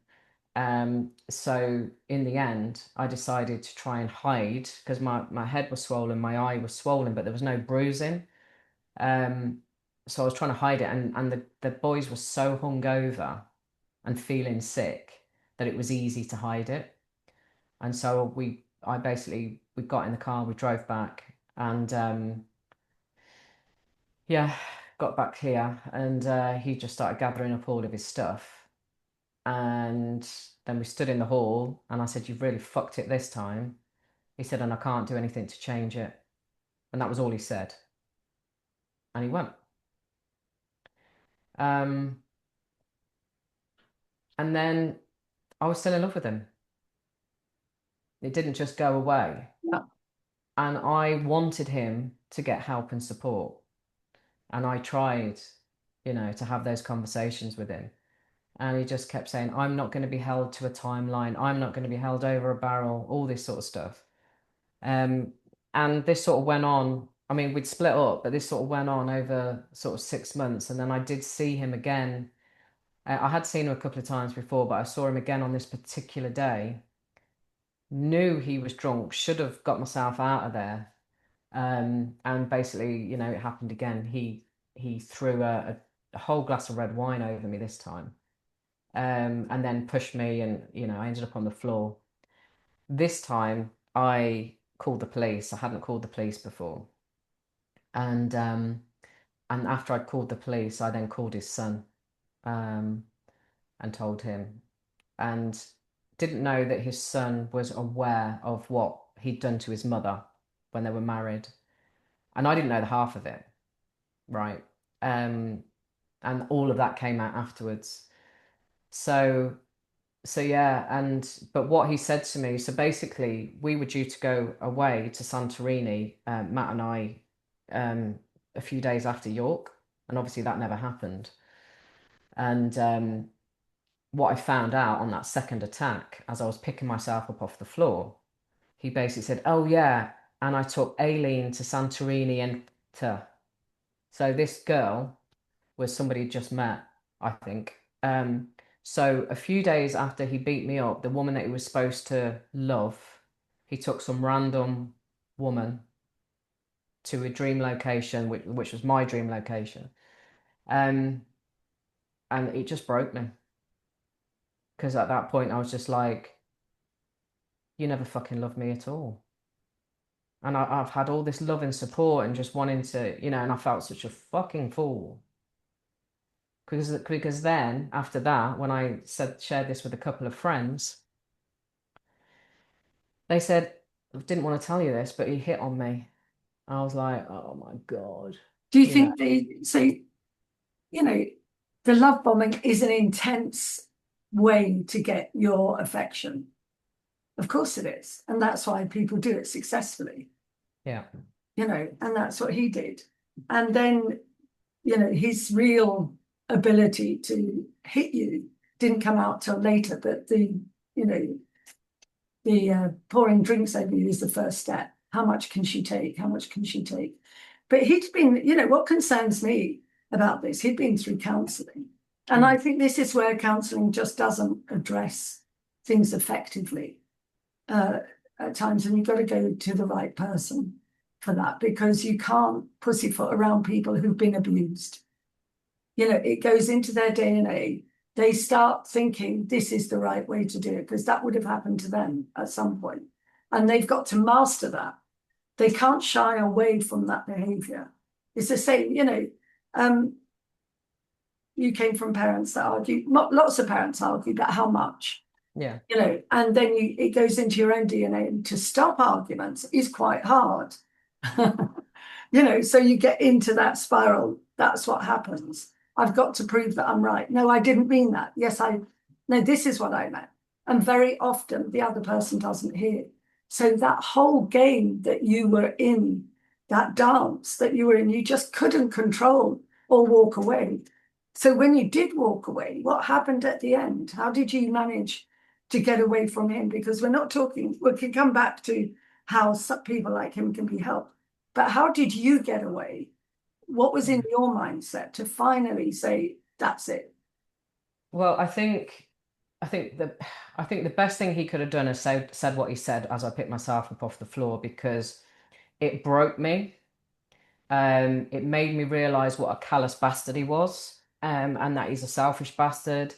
So in the end, I decided to try and hide because my head was swollen, my eye was swollen, but there was no bruising. Um, so I was trying to hide it, and the boys were so hungover and feeling sick that it was easy to hide it. And so we got in the car, we drove back, and yeah, got back here, and he just started gathering up all of his stuff. And then we stood in the hall, and I said, you've really fucked it this time. He said, and I can't do anything to change it. And that was all he said. And he went. Um, and then I was still in love with him. It didn't just go away. Yeah. And I wanted him to get help and support. And I tried, to have those conversations with him. And he just kept saying, I'm not going to be held to a timeline. I'm not going to be held over a barrel, all this sort of stuff. Um, and this sort of went on. I mean, we'd split up, but this sort of went on over sort of 6 months. And then I did see him again. I had seen him a couple of times before, but I saw him again on this particular day. Knew he was drunk, should have got myself out of there. And basically, it happened again. He threw a whole glass of red wine over me this time. and then pushed me, and I ended up on the floor. This time, I called the police. I hadn't called the police before, and after I called the police, I then called his son, um, and told him, and didn't know that his son was aware of what he'd done to his mother when they were married, and I didn't know the half of it, right? Um, and all of that came out afterwards. So yeah, and but what he said to me, so basically we were due to go away to Santorini, Matt and I, um, a few days after York, and obviously that never happened. And what I found out on that second attack, as I was picking myself up off the floor, he basically said, "Oh yeah, and I took Aileen to Santorini and to." So this girl was somebody he'd just met, I think. So a few days after he beat me up, the woman that he was supposed to love, he took some random woman to a dream location, which was my dream location. Um, and it just broke me because at that point I was just like, you never fucking loved me at all. And I've had all this love and support and just wanting to, and I felt such a fucking fool. Because then after that, when I shared this with a couple of friends, they said, I didn't want to tell you this, but he hit on me. I was like, oh my God, Do you you know, think you know, the love bombing is an intense way to get your affection? Of course it is. And that's why people do it successfully, yeah, and that's what he did. And then, his real ability to hit you didn't come out till later, but you know, the pouring drinks over you is the first step. How much can she take? How much can she take? But he'd been, what concerns me about this, he'd been through counselling. And I think this is where counselling just doesn't address things effectively uh, at times. And you've got to go to the right person for that because you can't pussyfoot around people who've been abused. It goes into their DNA. They start thinking this is the right way to do it because that would have happened to them at some point. And they've got to master that. They can't shy away from that behavior. It's the same, you came from parents that argue, lots of parents argue, but how much? yeah, And then it goes into your own DNA. And to stop arguments is quite hard. So you get into that spiral. That's what happens. I've got to prove that I'm right. No, I didn't mean that. Yes, no, this is what I meant. And very often the other person doesn't hear. So that whole game that you were in, that dance that you were in, you just couldn't control or walk away. So when you did walk away, what happened at the end? How did you manage to get away from him? Because we're not talking, we can come back to how some people like him can be helped. But how did you get away? What was in yeah. your mindset to finally say, that's it? Well, I think the, I think the best thing he could have done is said what he said as I picked myself up off the floor because it broke me. It made me realize what a callous bastard he was, and that he's a selfish bastard.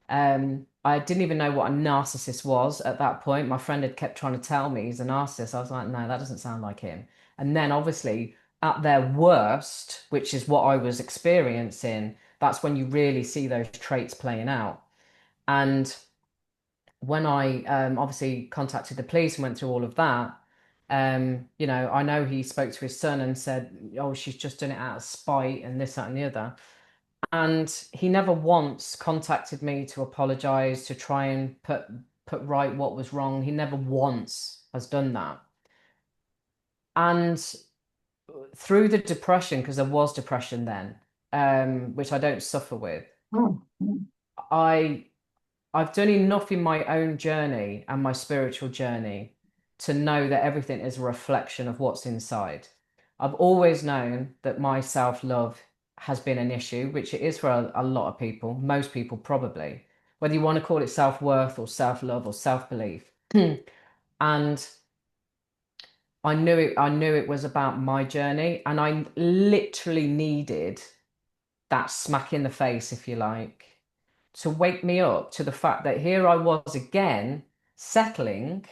I didn't even know what a narcissist was at that point. My friend had kept trying to tell me he's a narcissist. I was like, no, that doesn't sound like him. And then obviously at their worst, which is what I was experiencing, that's when you really see those traits playing out. And when I obviously contacted the police and went through all of that, I know he spoke to his son and said, "Oh, she's just done it out of spite and this, that, and the other." And he never once contacted me to apologize, to try and put right what was wrong. He never once has done that. And through the depression, because there was depression then, which I don't suffer with, Mm, mm, I I've done enough in my own journey and my spiritual journey to know that everything is a reflection of what's inside. I've always known that my self-love has been an issue, which it is for a lot of people, most people probably, whether you want to call it self-worth or self-love or self-belief. And I knew it was about my journey, and I literally needed that smack in the face, if you like, to wake me up to the fact that here I was again settling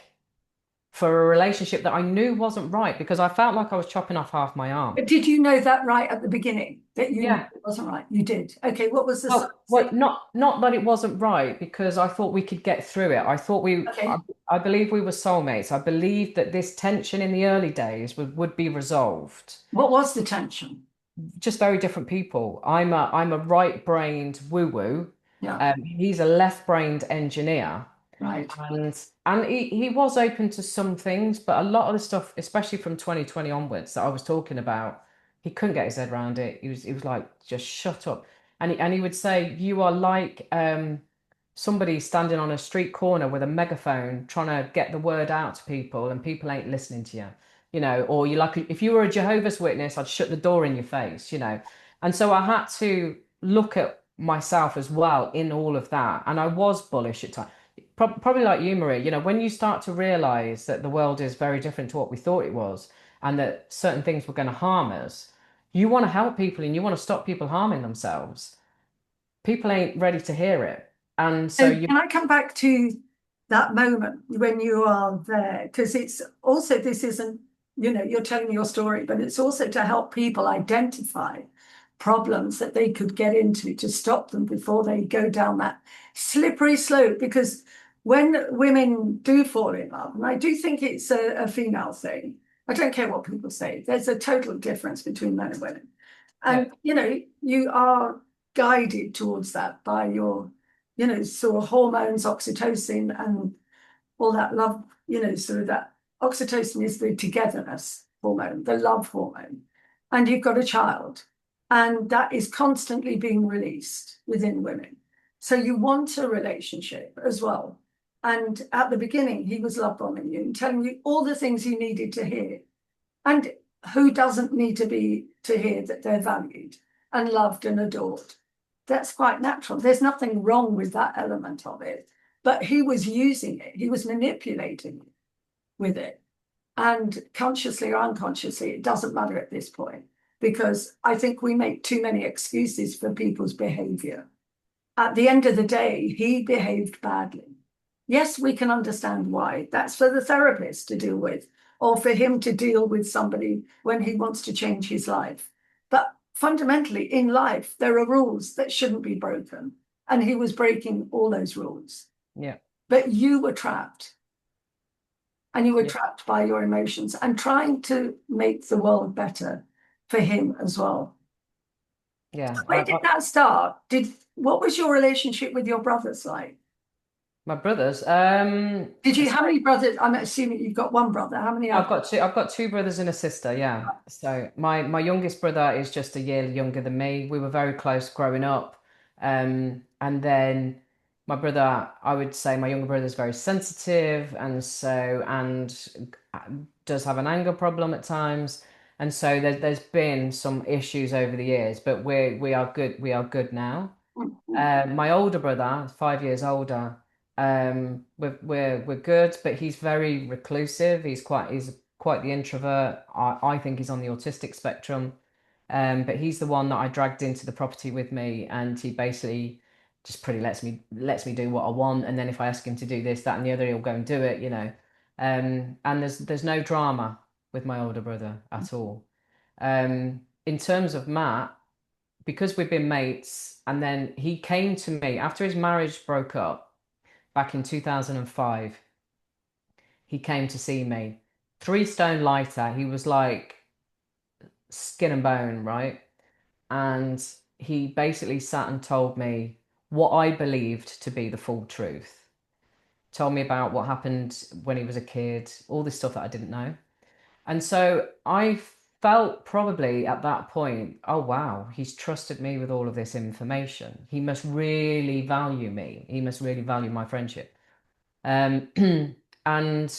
for a relationship that I knew wasn't right because I felt like I was chopping off half my arm. But did you know that right at the beginning that you knew Yeah. it wasn't right? You did. Okay, what was the Well, not that it wasn't right because I thought we could get through it. I, okay, I believe we were soulmates. I believed that this tension in the early days would be resolved. what was the tension? Just very different people. I'm a right-brained woo-woo. Yeah, He's a left-brained engineer. right. And he was open to some things, but a lot of the stuff, especially from 2020 onwards, that I was talking about, he couldn't get his head around it. He was like, just shut up. And he would say, you are like somebody standing on a street corner with a megaphone trying to get the word out to people, and people ain't listening to you, or you like if you were a Jehovah's Witness, I'd shut the door in your face. And so I had to look at myself as well in all of that, and I was bullish at times. Probably like you, Marie, when you start to realize that the world is very different to what we thought it was, and that certain things were going to harm us, you want to help people and you want to stop people harming themselves. People ain't ready to hear it. And so And can I come back to that moment when you are there? Because it's also, this isn't, you're telling your story, but it's also to help people identify problems that they could get into to stop them before they go down that slippery slope. Because when women do fall in love, and I do think it's a female thing, I don't care what people say, there's a total difference between men and women. yeah, And, you are guided towards that by your sort of hormones, oxytocin, and all that love, sort of that oxytocin is the togetherness hormone, the love hormone. And you've got a child, and that is constantly being released within women. So you want a relationship as well. And at the beginning, he was love bombing you and telling you all the things you needed to hear. And who doesn't need to hear that they're valued and loved and adored? That's quite natural. There's nothing wrong with that element of it. But he was using it, he was manipulating with it. And consciously or unconsciously, it doesn't matter at this point, because I think we make too many excuses for people's behavior. At the end of the day, he behaved badly. Yes, we can understand why. That's for the therapist to deal with, or for him to deal with somebody when he wants to change his life. But fundamentally, in life, there are rules that shouldn't be broken. And he was breaking all those rules. yeah, But you were trapped, and you were yeah, trapped by your emotions and trying to make the world better for him as well. yeah. Where did that start? What was your relationship with your brothers like? My brothers. Did you, So how many brothers? I'm assuming you've got one brother. How many I've others? got two. I've got two brothers and a sister. Yeah. So my youngest brother is just a year younger than me. We were very close growing up. And then my brother, I would say my younger brother is very sensitive, and does have an anger problem at times. And so there's been some issues over the years, but we are good. We are good now. My older brother, 5 years older, we're good, but he's very reclusive. He's quite the introvert. I think he's on the autistic spectrum. But he's the one that I dragged into the property with me, and he basically just pretty lets me do what I want. And then if I ask him to do this, that, and the other, he'll go and do it. And there's no drama with my older brother at all. In terms of Matt, because we've been mates, and then he came to me after his marriage broke up back in 2005. He came to see me. 3 stone lighter. He was like skin and bone, right? And he basically sat and told me what I believed to be the full truth. Told me about what happened when he was a kid, all this stuff that I didn't know. And so I felt probably at that point, oh wow, he's trusted me with all of this information. He must really value me. He must really value my friendship. Um, and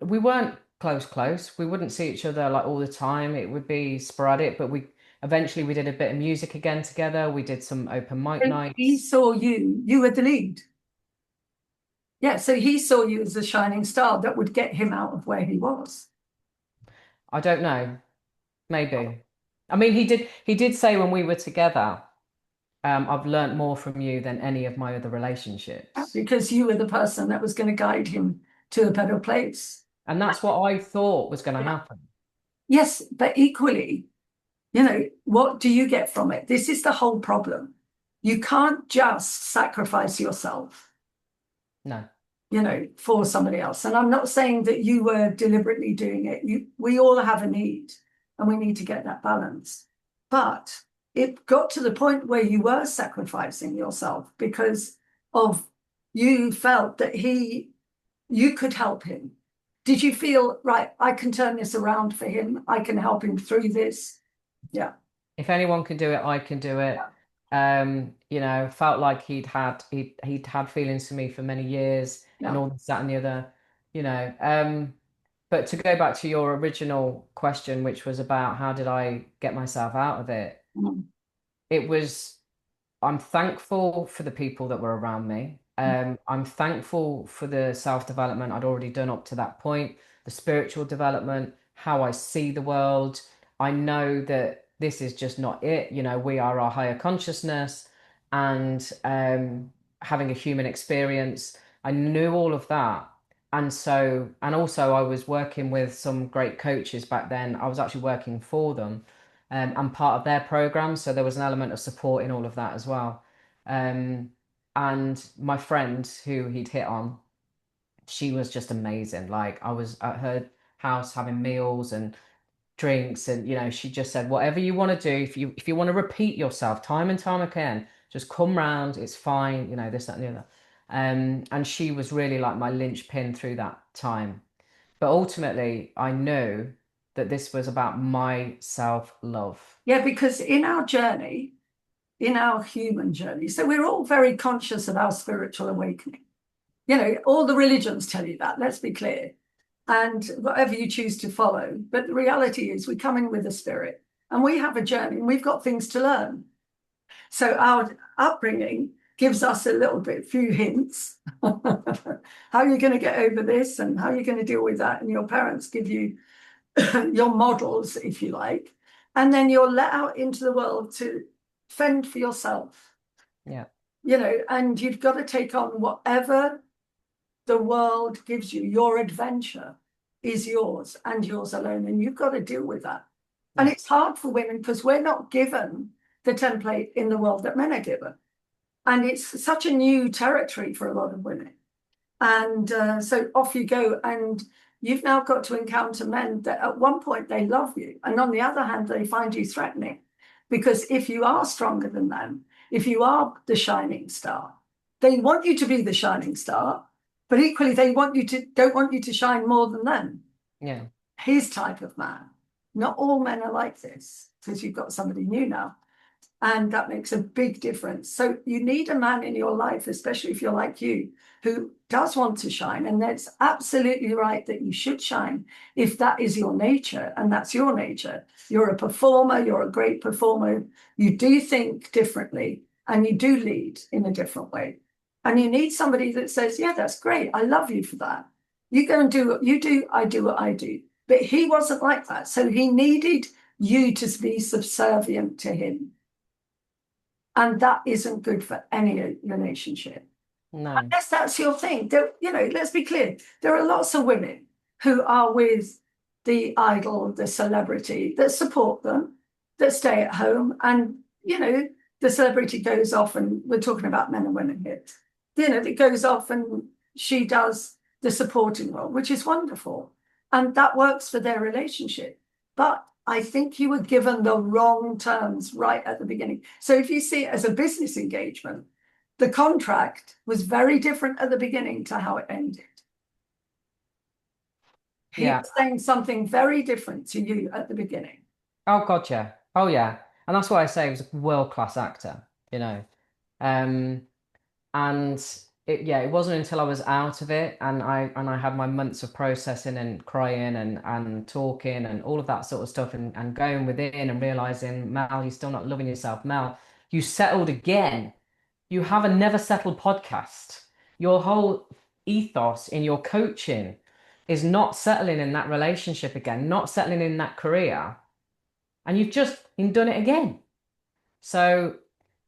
we weren't close. We wouldn't see each other like all the time. It would be sporadic, but we eventually we did a bit of music again together. We did some open mic So he nights. saw you were the lead. Yeah, so he saw you as a shining star that would get him out of where he was. I don't know, maybe. I mean, he did say when we were together. I've learned more from you than any of my other relationships. because you were the person that was going to guide him to a better place. And that's what I thought was going to Yeah. happen. Yes, but equally, what do you get from it? This is the whole problem. You can't just sacrifice yourself, No. for somebody else. And I'm not saying that you were deliberately doing it. We all have a need and we need to get that balance. But it got to the point where you were sacrificing yourself because of you felt that you could help him. Did you feel, right, I can turn this around for him. I can help him through this. Yeah. If anyone can do it, I can do it. Felt like he'd had feelings for me for many years and Yeah. all this, that, and the other, you know. But to go back to your original question, which was about how did I get myself out of it, Mm. it was I'm thankful for the people that were around me. I'm thankful for the self-development I'd already done up to that point, the spiritual development, how I see the world. I know that this is just not it. We are our higher consciousness and having a human experience. I knew all of that. And also I was working with some great coaches back then. I was actually working for them and part of their program. So there was an element of support in all of that as well. Um, and my friend who he'd hit on, she was just amazing. Like I was at her house having meals and drinks, and she just said, whatever you want to do, if you want to repeat yourself time and time again, just come round. It's fine. This, that, and the other. And she was really like my linchpin through that time. But ultimately, I knew that this was about my self-love. Yeah, because in our journey, in our human journey, so we're all very conscious of our spiritual awakening. All the religions tell you that, let's be clear. And whatever you choose to follow. But the reality is we come in with a spirit and we have a journey and we've got things to learn. So our upbringing gives us a little bit, few hints. How you're going to get over this and how you're going to deal with that. And your parents give you your models, if you like. And then you're let out into the world to fend for yourself, Yeah. and you've got to take on whatever the world gives you. Your adventure is yours and yours alone, and you've got to deal with that. And Yeah. it's hard for women because we're not given the template in the world that men are given. And it's such a new territory for a lot of women. And so off you go. And you've now got to encounter men that at one point they love you. And on the other hand, they find you threatening. Because if you are stronger than them, if you are the shining star, they want you to be the shining star, but equally they don't want you to shine more than them. Yeah. His type of man. Not all men are like this, because you've got somebody new now. And that makes a big difference. So you need a man in your life, especially if you're like you, who does want to shine. And that's absolutely right that you should shine if that is your nature. And that's your nature. You're a performer, you're a great performer. You do think differently and you do lead in a different way. And you need somebody that says, yeah, that's great. I love you for that. You go and do what you do, I do what I do. But he wasn't like that. So he needed you to be subservient to him. And that isn't good for any relationship. No. Unless that's your thing. Let's be clear. There are lots of women who are with the idol, the celebrity that support them, that stay at home. And, the celebrity goes off, and we're talking about men and women here. It goes off and she does the supporting role, which is wonderful. And that works for their relationship. But I think you were given the wrong terms right at the beginning. So if you see it as a business engagement, the contract was very different at the beginning to how it ended. He Yeah. was saying something very different to you at the beginning. Oh God, yeah. Oh yeah. And that's why I say he was a world-class actor, you know. Um, and it wasn't until I was out of it and I had my months of processing and crying and talking and all of that sort of stuff and going within and realizing, Mel, you're still not loving yourself. Mel, you settled again. You have a never settled podcast. Your whole ethos in your coaching is not settling in that relationship again, not settling in that career, and you've just done it again. So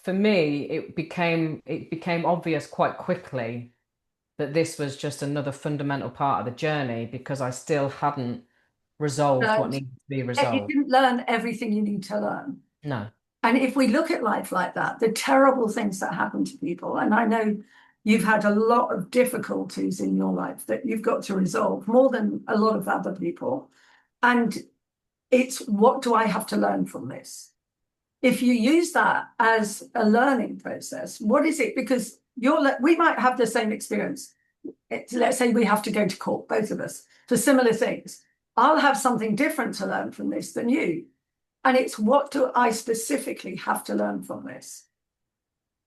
for me, it became obvious quite quickly that this was just another fundamental part of the journey because I still hadn't resolved what Learned, needed to be you resolved. didn't learn everything you need to learn. No. And if we look at life like that, the terrible things that happen to people, and I know you've had a lot of difficulties in your life that you've got to resolve more than a lot of other people. And it's what do I have to learn from this? If you use that as a learning process, what is it? Because we might have the same experience. Let's say we have to go to court, both of us, for similar things. I'll have something different to learn from this than you. And it's what do I specifically have to learn from this?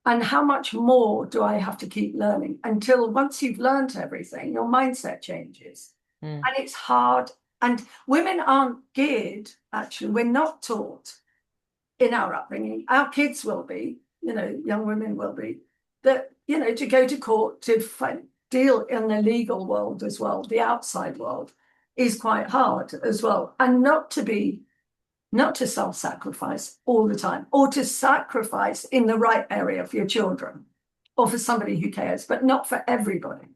And how much more do I have to keep learning until once you've learned everything, your mindset changes. Mm. And it's hard. And women aren't geared, actually, we're not taught in our upbringing. Our kids will be, young women will be, that, to go to court to deal in the legal world as well, the outside world is quite hard as well. And not to self-sacrifice all the time, or to sacrifice in the right area for your children or for somebody who cares, but not for everybody.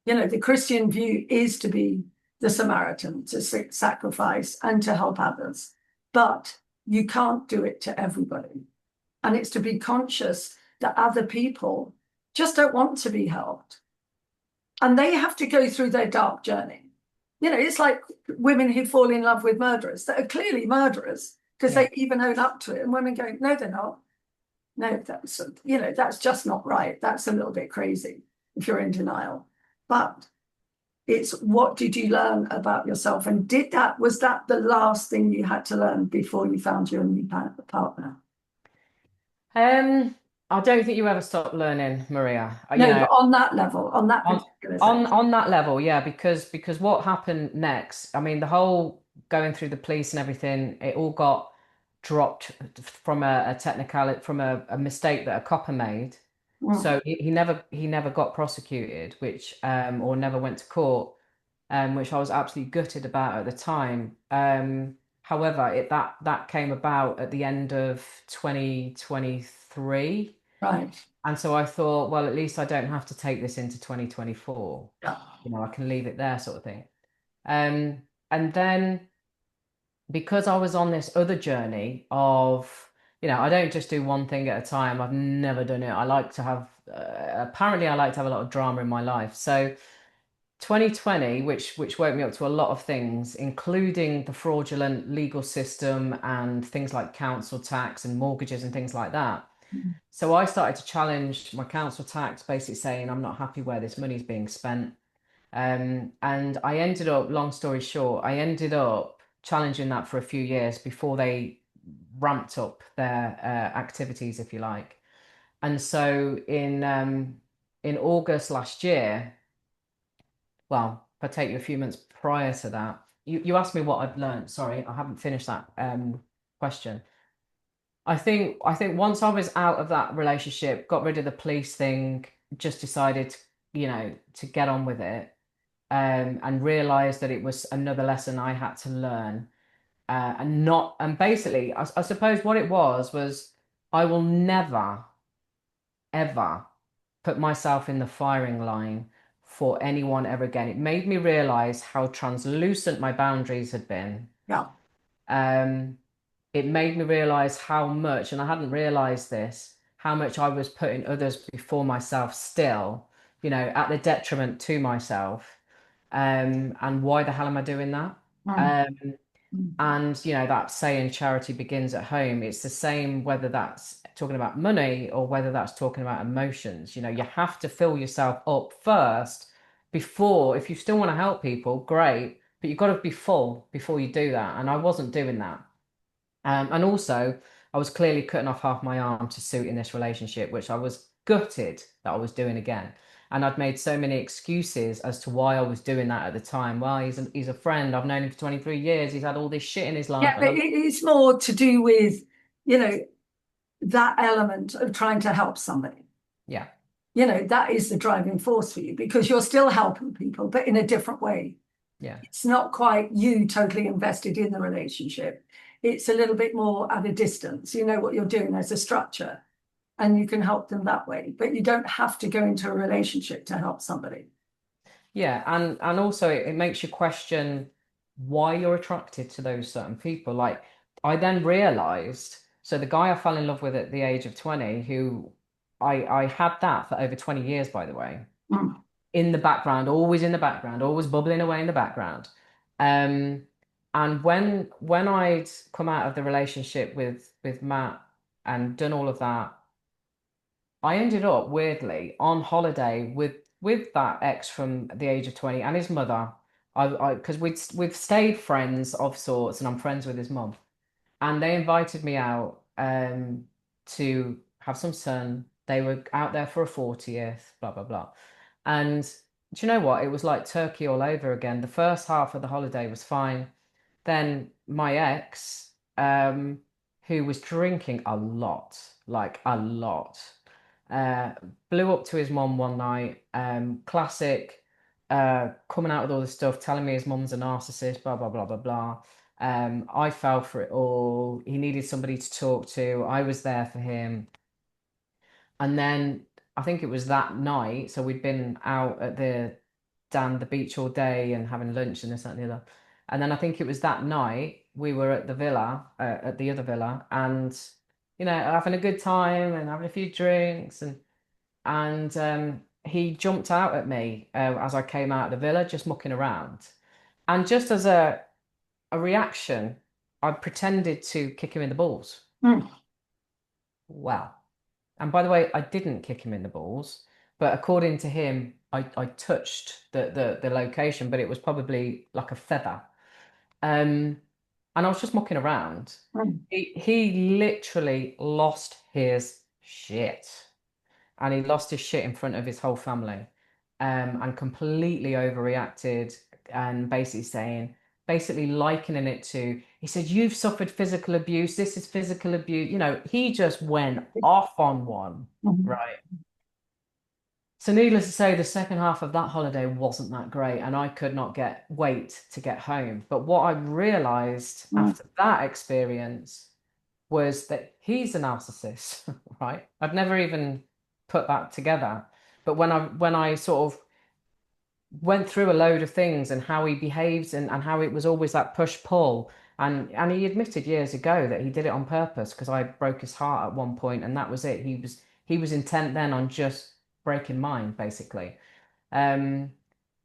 The Christian view is to be the Samaritan, to sacrifice and to help others, but you can't do it to everybody. And it's to be conscious that other people just don't want to be helped. And they have to go through their dark journey. It's like women who fall in love with murderers that are clearly murderers because Yeah. they even own up to it. And women going, no, they're not. No, that's just not right. That's a little bit crazy if you're in denial. But it's what did you learn about yourself? And was that the last thing you had to learn before you found your new partner? Um, I don't think you ever stop learning, Maria. No, but on that level, on that On particular thing. on that level, yeah, because what happened next, I mean, the whole going through the police and everything, it all got dropped from a technicality from a mistake that a copper made. Mm, So he never got prosecuted, which or never went to court, which I was absolutely gutted about at the time. However, that came about at the end of 2023. right. And so I thought, well, at least I don't have to take this into 2024. Yeah. I can leave it there, sort of thing. And then because I was on this other journey of, I don't just do one thing at a time. I've never done it. I like to have, apparently, I like to have a lot of drama in my life. So 2020, which woke me up to a lot of things, including the fraudulent legal system and things like council tax and mortgages and things like that. So I started to challenge my council tax, basically saying I'm not happy where this money is being spent. And I ended up, long story short, I ended up challenging that for a few years before they ramped up their activities, if you like. And so in August last year, well, if I take you a few months prior to that, you asked me what I'd learned. Sorry, I haven't finished that question. I think once I was out of that relationship, got rid of the police thing, just decided, to get on with it, and realized that it was another lesson I had to learn, and basically, I suppose what it was I will never ever put myself in the firing line for anyone ever again. It made me realize how translucent my boundaries had been. Yeah. Um, it made me realize how much, and I hadn't realized this, how much I was putting others before myself still, at the detriment to myself. And why the hell am I doing that? Mm, Um, mm, and that saying charity begins at home, it's the same whether that's talking about money or whether that's talking about emotions. You have to fill yourself up first before, if you still want to help people, great, but you've got to be full before you do that. And I wasn't doing that. And also, I was clearly cutting off half my arm to suit in this relationship, which I was gutted that I was doing again. And I'd made so many excuses as to why I was doing that at the time. Well, he's a friend. I've known him for 23 years. He's had all this shit in his life. yeah, And but it's more to do with, you know, that element of trying to help somebody. yeah, That is the driving force for you because you're still helping people, but in a different way. yeah, It's not quite you totally invested in the relationship. It's a little bit more at a distance. You know what you're doing. There's a structure. and you can help them that way. But you don't have to go into a relationship to help somebody. Yeah, and also it makes you question why you're attracted to those certain people. Like I then realized, so the guy I fell in love with at the age of 20, who I had that for over 20 years, by the way, Mm. in the background, always in the background, always bubbling away in the background. Um, and when I'd come out of the relationship with Matt and done all of that, I ended up weirdly on holiday with that ex from the age of 20 and his mother. I because we've stayed friends of sorts, and I'm friends with his mum. And they invited me out to have some sun. They were out there for a 40th, blah blah blah. And do you know what? It was like Turkey all over again. The first half of the holiday was fine. Then my ex, who was drinking a lot, like a lot, uh, blew up to his mum one night. Classic, coming out with all this stuff, telling me his mum's a narcissist, blah blah blah blah blah. I fell for it all. He needed somebody to talk to. I was there for him. And then I think it was that night. So we'd been out at the down the beach all day and having lunch and this, that, and the other. And then I think it was that night we were at the villa, at the other villa, and having a good time and having a few drinks, and he jumped out at me as I came out of the villa, just mucking around, and just as a reaction, I pretended to kick him in the balls. Mm. Well. And by the way, I didn't kick him in the balls, but according to him, I touched the location, but it was probably like a feather. Um, and I was just mucking around. Mm. He literally lost his shit, and he lost his shit in front of his whole family, and completely overreacted, and basically likening it to, he said, "You've suffered physical abuse. This is physical abuse." He just went off on one, Mm. right? So needless to say, the second half of that holiday wasn't that great, and I could not wait to get home. But what I realized Mm. after that experience was that he's a narcissist, right? I'd never even put that together. But when I sort of went through a load of things and how he behaves, and how it was always that push pull, and he admitted years ago that he did it on purpose because I broke his heart at one point, and that was it. He was intent then on just breaking mine, basically. Um,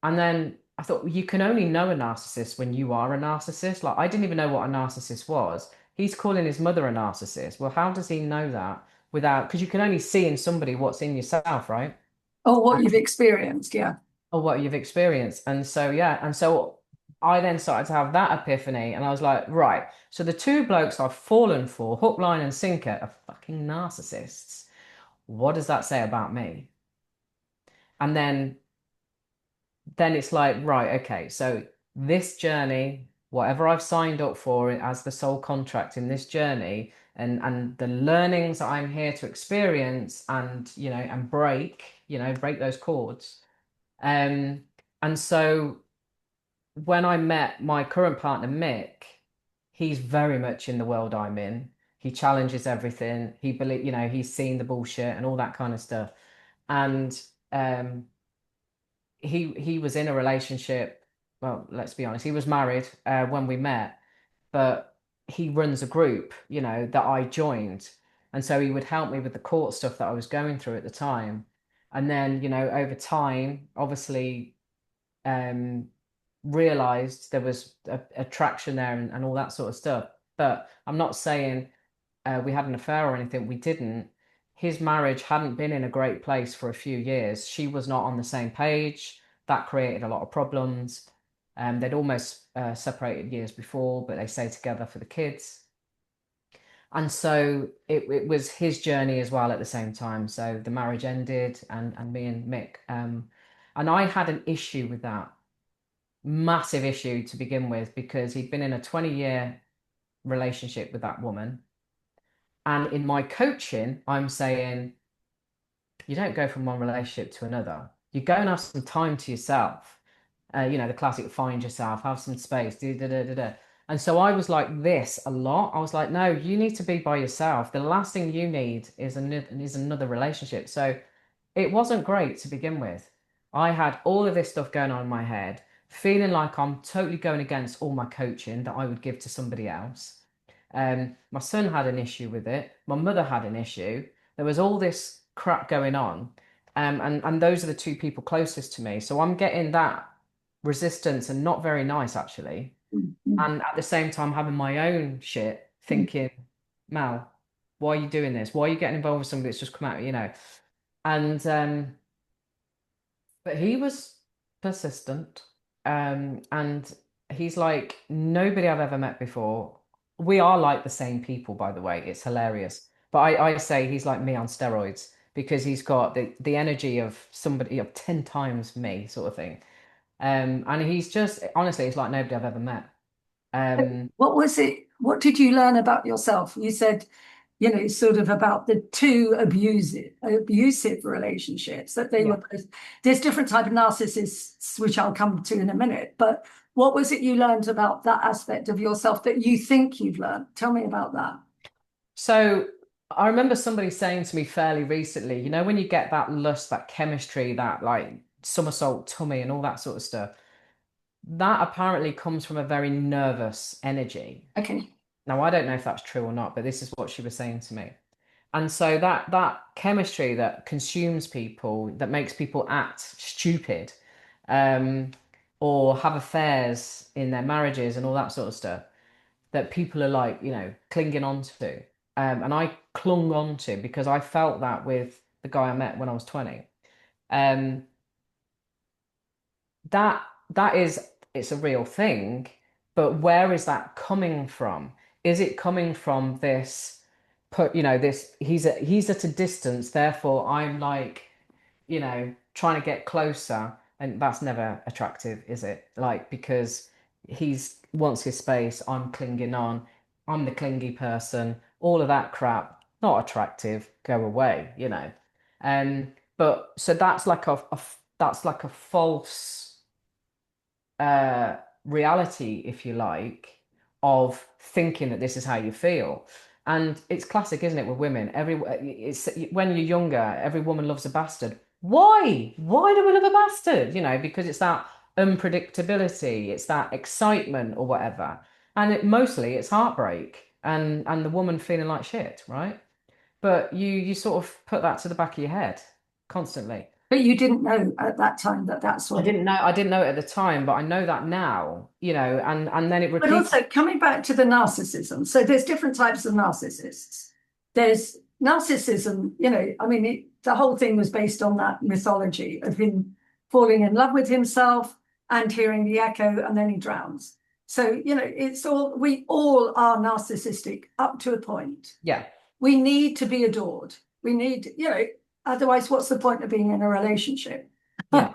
and then I thought, you can only know a narcissist when you are a narcissist. Like, I didn't even know what a narcissist was. He's calling his mother a narcissist. Well, how does he know that without, because you can only see in somebody what's in yourself, right? Or what you've experienced, yeah. Or what you've experienced. And so, yeah. And so I then started to have that epiphany, and I was like, right. So the two blokes I've fallen for, hook, line, and sinker, are fucking narcissists. What does that say about me? And then it's like, right, okay, so this journey, whatever I've signed up for it as the sole contract in this journey, and the learnings that I'm here to experience, and and break those cords. Um, and so when I met my current partner, Mick, he's very much in the world I'm in. He challenges everything. He's seen the bullshit and all that kind of stuff. And he was in a relationship. Well, let's be honest, he was married when we met, but he runs a group, that I joined, and so he would help me with the court stuff that I was going through at the time. And then, over time, obviously, um, realized there was a attraction there, and all that sort of stuff. But I'm not saying we had an affair or anything. We didn't. His marriage hadn't been in a great place for a few years. She was not on the same page. That created a lot of problems. They'd almost separated years before, but they stayed together for the kids. And so it was his journey as well at the same time. So the marriage ended, and me and Mick, and I had an issue with that, massive issue to begin with, because he'd been in a 20-year relationship with that woman. And in my coaching, I'm saying, you don't go from one relationship to another. You go and have some time to yourself. The classic find yourself, have some space, da, da, da, da, da. And so I was like this a lot. I was like, no, you need to be by yourself. The last thing you need is another relationship. So it wasn't great to begin with. I had all of this stuff going on in my head, feeling like I'm totally going against all my coaching that I would give to somebody else. My son had an issue with it. My mother had an issue. There was all this crap going on. And those are the two people closest to me. So I'm getting that resistance and not very nice, actually. Mm, mm, And at the same time, having my own shit, mm. thinking, Mal, why are you doing this? Why are you getting involved with somebody that's just come out, you know? And but he was persistent. And he's like nobody I've ever met before. We are like the same people, by the way. It's hilarious. But I say he's like me on steroids because he's got the energy of somebody of 10 times me, sort of thing. And he's just honestly, it's like nobody I've ever met. Um, What was it? What did you learn about yourself? You said, sort of about the two abusive relationships that they yeah. were both. There's different type of narcissists, which I'll come to in a minute. But what was it you learned about that aspect of yourself that you think you've learned? Tell me about that. So I remember somebody saying to me fairly recently, you know, when you get that lust, that chemistry, that like somersault tummy and all that sort of stuff, that apparently comes from a very nervous energy. Okay. Now, I don't know if that's true or not, but this is what she was saying to me. And so that chemistry that consumes people, that makes people act stupid, um, or have affairs in their marriages and all that sort of stuff, that people are like, you know, clinging on to. And I clung on to because I felt that with the guy I met when I was 20. Um, that that is it's a real thing, but where is that coming from? Is it coming from this put, you know, this he's at a distance, therefore I'm like, you know, trying to get closer, and that's never attractive, is it? Like because he's wants his space, I'm clinging on, I'm the clingy person, all of that crap, not attractive, go away, you know. But so that's like that's like a false uh, reality, if you like, of thinking that this is how you feel. And it's classic, isn't it, with women? It's when you're younger, every woman loves a bastard. Why? Why do we love a bastard? You know, because it's that unpredictability, it's that excitement or whatever. And mostly it's heartbreak and the woman feeling like shit, right? But you sort of put that to the back of your head constantly. But you didn't know at that time that that's what it. I didn't know it at the time, but I know that now, you know, and then it But repeats. also coming back to the narcissism. So there's different types of narcissists. There's narcissism, I mean, the whole thing was based on that mythology of him falling in love with himself and hearing the echo, and then he drowns. So, we all are narcissistic up to a point. Yeah, We need to be adored. We need, otherwise, what's the point of being in a relationship? yeah,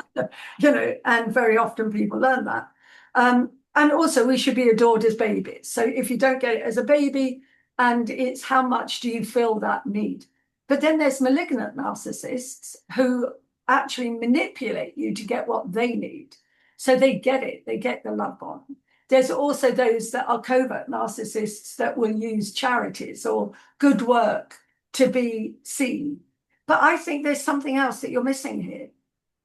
And very often people learn that. And also, we should be adored as babies. So if you don't get it as a baby, and it's how much do you feel that need? But then there's malignant narcissists who actually manipulate you to get what they need. So they get it, they get the love bomb. There's also those that are covert narcissists that will use charities or good work to be seen. But I think there's something else that you're missing here.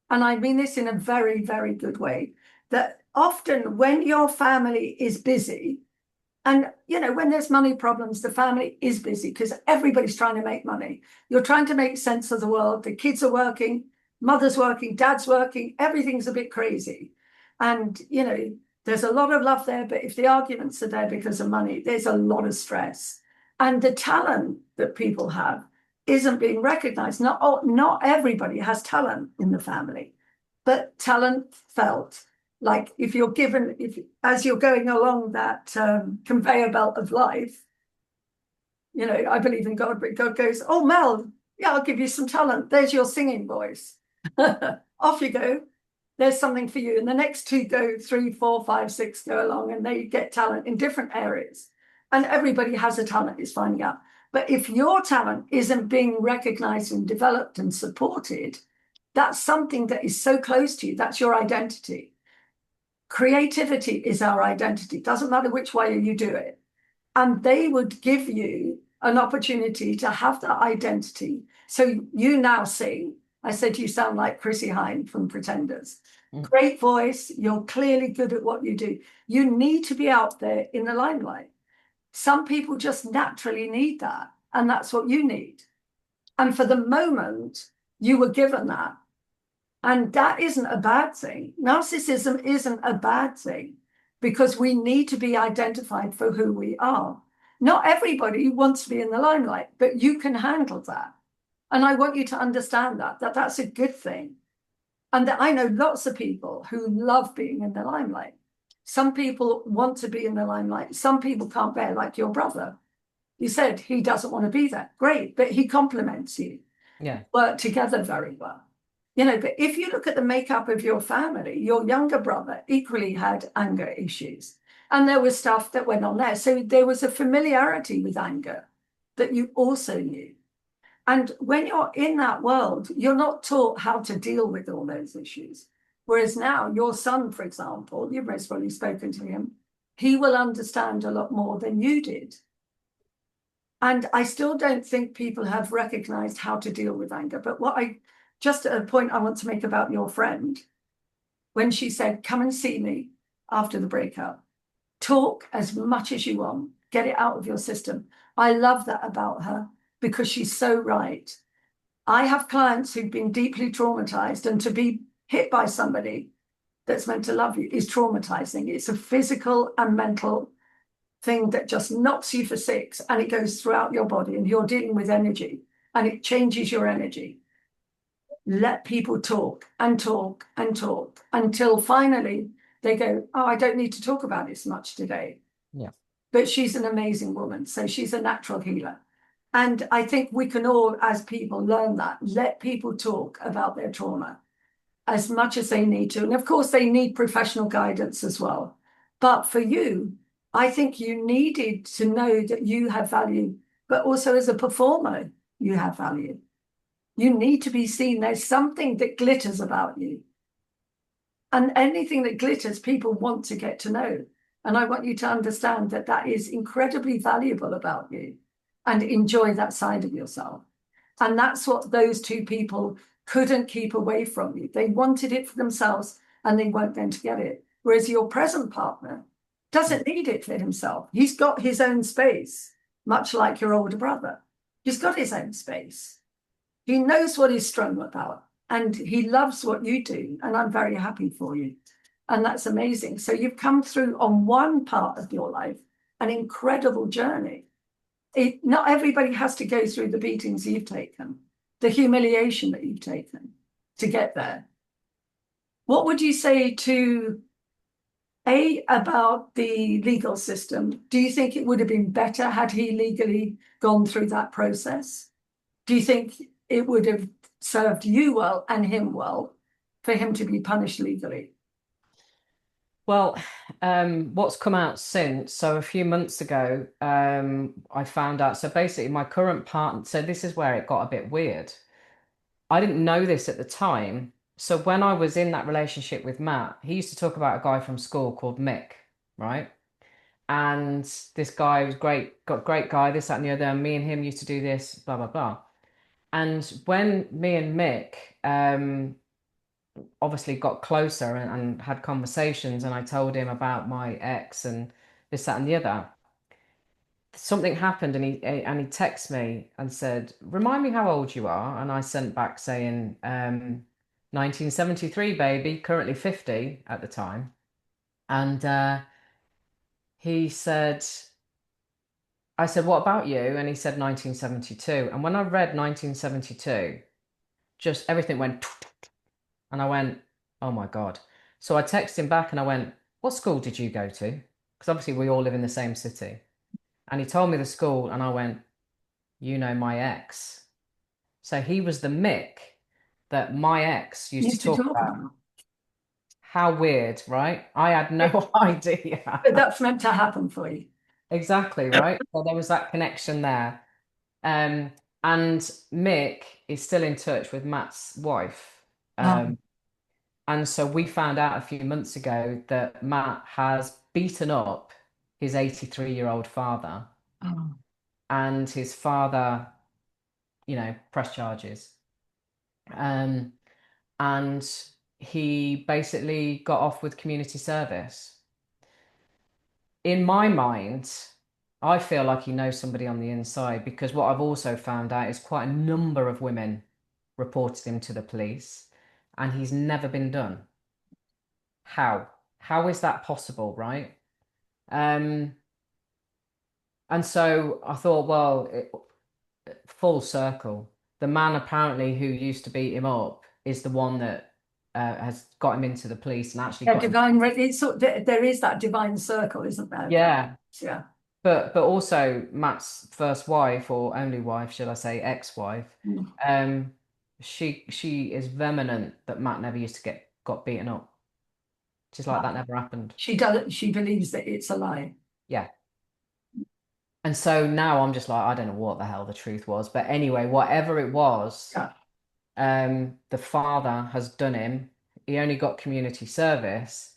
And I mean this in a very, very good way, that often when your family is busy, and when there's money problems, the family is busy because everybody's trying to make money. You're trying to make sense of the world. The kids are working, mother's working, dad's working, everything's a bit crazy. And there's a lot of love there, but if the arguments are there because of money, there's a lot of stress. And the talent that people have isn't being recognized. Not everybody has talent in the family, but talent felt. Like if you're given, if as you're going along that conveyor belt of life, I believe in God, but God goes, "Oh, Mel, yeah, I'll give you some talent. There's your singing voice. Off you go. There's something for you." And the next two go, three, four, five, six go along, and they get talent in different areas. And everybody has a talent, is finding out. But if your talent isn't being recognized and developed and supported, that's something that is so close to you. That's your identity. Creativity is our identity. Doesn't matter which way you do it. And they would give you an opportunity to have that identity. So you now sing. I said you sound like Chrissy Hine from Pretenders. Mm. Great voice. You're clearly good at what you do. You need to be out there in the limelight. Some people just naturally need that, and that's what you need. And for the moment, you were given that. And that isn't a bad thing. Narcissism isn't a bad thing because we need to be identified for who we are. Not everybody wants to be in the limelight, but you can handle that. And I want you to understand that that's a good thing. And that I know lots of people who love being in the limelight. Some people want to be in the limelight. Some people can't bear, like your brother. You said he doesn't want to be there. Great, but he compliments you. Yeah. Work together very well. But if you look at the makeup of your family, your younger brother equally had anger issues. And there was stuff that went on there. So there was a familiarity with anger that you also knew. And when you're in that world, you're not taught how to deal with all those issues. Whereas now, your son, for example, you've most probably spoken to him, he will understand a lot more than you did. And I still don't think people have recognized how to deal with anger. But just a point I want to make about your friend, when she said, come and see me after the breakup, talk as much as you want, get it out of your system. I love that about her because she's so right. I have clients who've been deeply traumatized, and to be hit by somebody that's meant to love you is traumatizing. It's a physical and mental thing that just knocks you for six, and it goes throughout your body, and you're dealing with energy and it changes your energy. Let people talk and talk and talk until finally they go, oh, I don't need to talk about it so much today. Yeah. But she's an amazing woman. So she's a natural healer. And I think we can all, as people, learn that. Let people talk about their trauma as much as they need to. And of course, they need professional guidance as well. But for you, I think you needed to know that you have value, but also as a performer, you have value. You need to be seen. There's something that glitters about you. And anything that glitters, people want to get to know. And I want you to understand that that is incredibly valuable about you and enjoy that side of yourself. And that's what those two people couldn't keep away from you. They wanted it for themselves and they weren't going to get it. Whereas your present partner doesn't need it for himself. He's got his own space, much like your older brother. He's got his own space. He knows what he's strong about and he loves what you do. And I'm very happy for you. And that's amazing. So you've come through on one part of your life, an incredible journey. Not everybody has to go through the beatings you've taken, the humiliation that you've taken to get there. What would you say to about the legal system? Do you think it would have been better had he legally gone through that process? Do you think it would have served you well and him well for him to be punished legally? Well, what's come out since? So a few months ago, I found out. So basically, my current partner. So this is where it got a bit weird. I didn't know this at the time. So when I was in that relationship with Matt, he used to talk about a guy from school called Mick, right? And this guy was great, got great guy, this, that, and the other. And me and him used to do this, blah, blah, blah. And when me and Mick obviously got closer and had conversations, and I told him about my ex and this, that, and the other, something happened, and he texted me and said, "Remind me how old you are." And I sent back saying, 1973, baby, currently 50 at the time. And he said, I said, "What about you?" And he said 1972. And when I read 1972, just everything went, and I went, "Oh my God." So I texted him back and I went, "What school did you go to?" Because obviously we all live in the same city. And he told me the school, and I went, "You know my ex." So he was the Mick that my ex used to Used to talk talk about. about. How weird, right? I had no idea. But that's meant to happen for you. Exactly, right? So there was that connection there. Um, and Mick is still in touch with Matt's wife. Oh, Um, And so we found out a few months ago that Matt has beaten up his 83-year-old father, Oh. and his father, pressed charges. Um, and he basically got off with community service. In my mind, I feel like he knows somebody on the inside, because what I've also found out is quite a number of women reported him to the police, and he's never been done. How? How is that possible, right? Um, and so I thought, well, full circle. The man apparently who used to beat him up is the one that has got him into the police and actually Yeah, got him. there is that divine circle, isn't there? Yeah, Yeah. but also Matt's first wife, or only wife, should I say, ex-wife. Mm. Um, she is vehement that Matt never used to get got beaten up. She's like, that never happened. She believes that it's a lie. Yeah. And so now I'm just like, I don't know what the hell the truth was. But anyway, whatever it was, Yeah. the father has done him. He only got community service,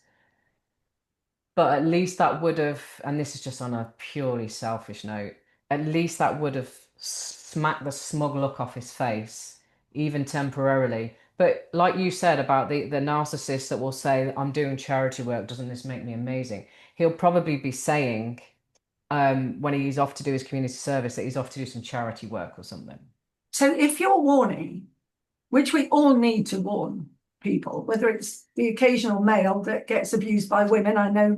but at least that would have, and this is just on a purely selfish note, at least that would have smacked the smug look off his face, even temporarily. But like you said about the narcissist that will say, I'm doing charity work, doesn't this make me amazing? He'll probably be saying, when he's off to do his community service, that he's off to do some charity work or something. So if you're warning, which we all need to warn people, whether it's the occasional male that gets abused by women. I know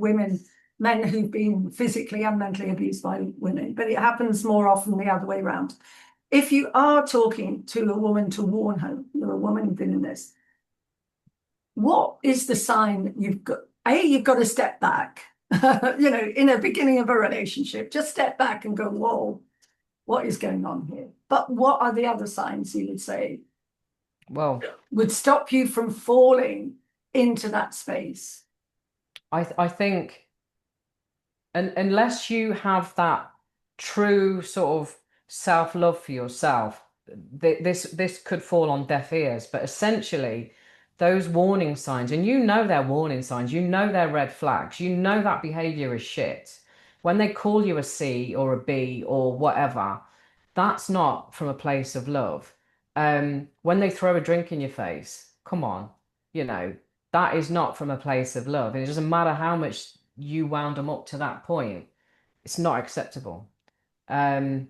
men who've been physically and mentally abused by women, but it happens more often the other way around. If you are talking to a woman to warn her, you're a woman who's been in this, what is the sign you've got? You've got to step back. In the beginning of a relationship, just step back and go, whoa, what is going on here? But what are the other signs you would say Well, would stop you from falling into that space? I think, and unless you have that true sort of self-love for yourself, this could fall on deaf ears. But essentially, those warning signs, and they're warning signs, they're red flags, that behavior is shit. When they call you a C or a B or whatever, that's not from a place of love. When they throw a drink in your face, come on, you know, that is not from a place of love. And it doesn't matter how much you wound them up to that point, it's not acceptable. Um,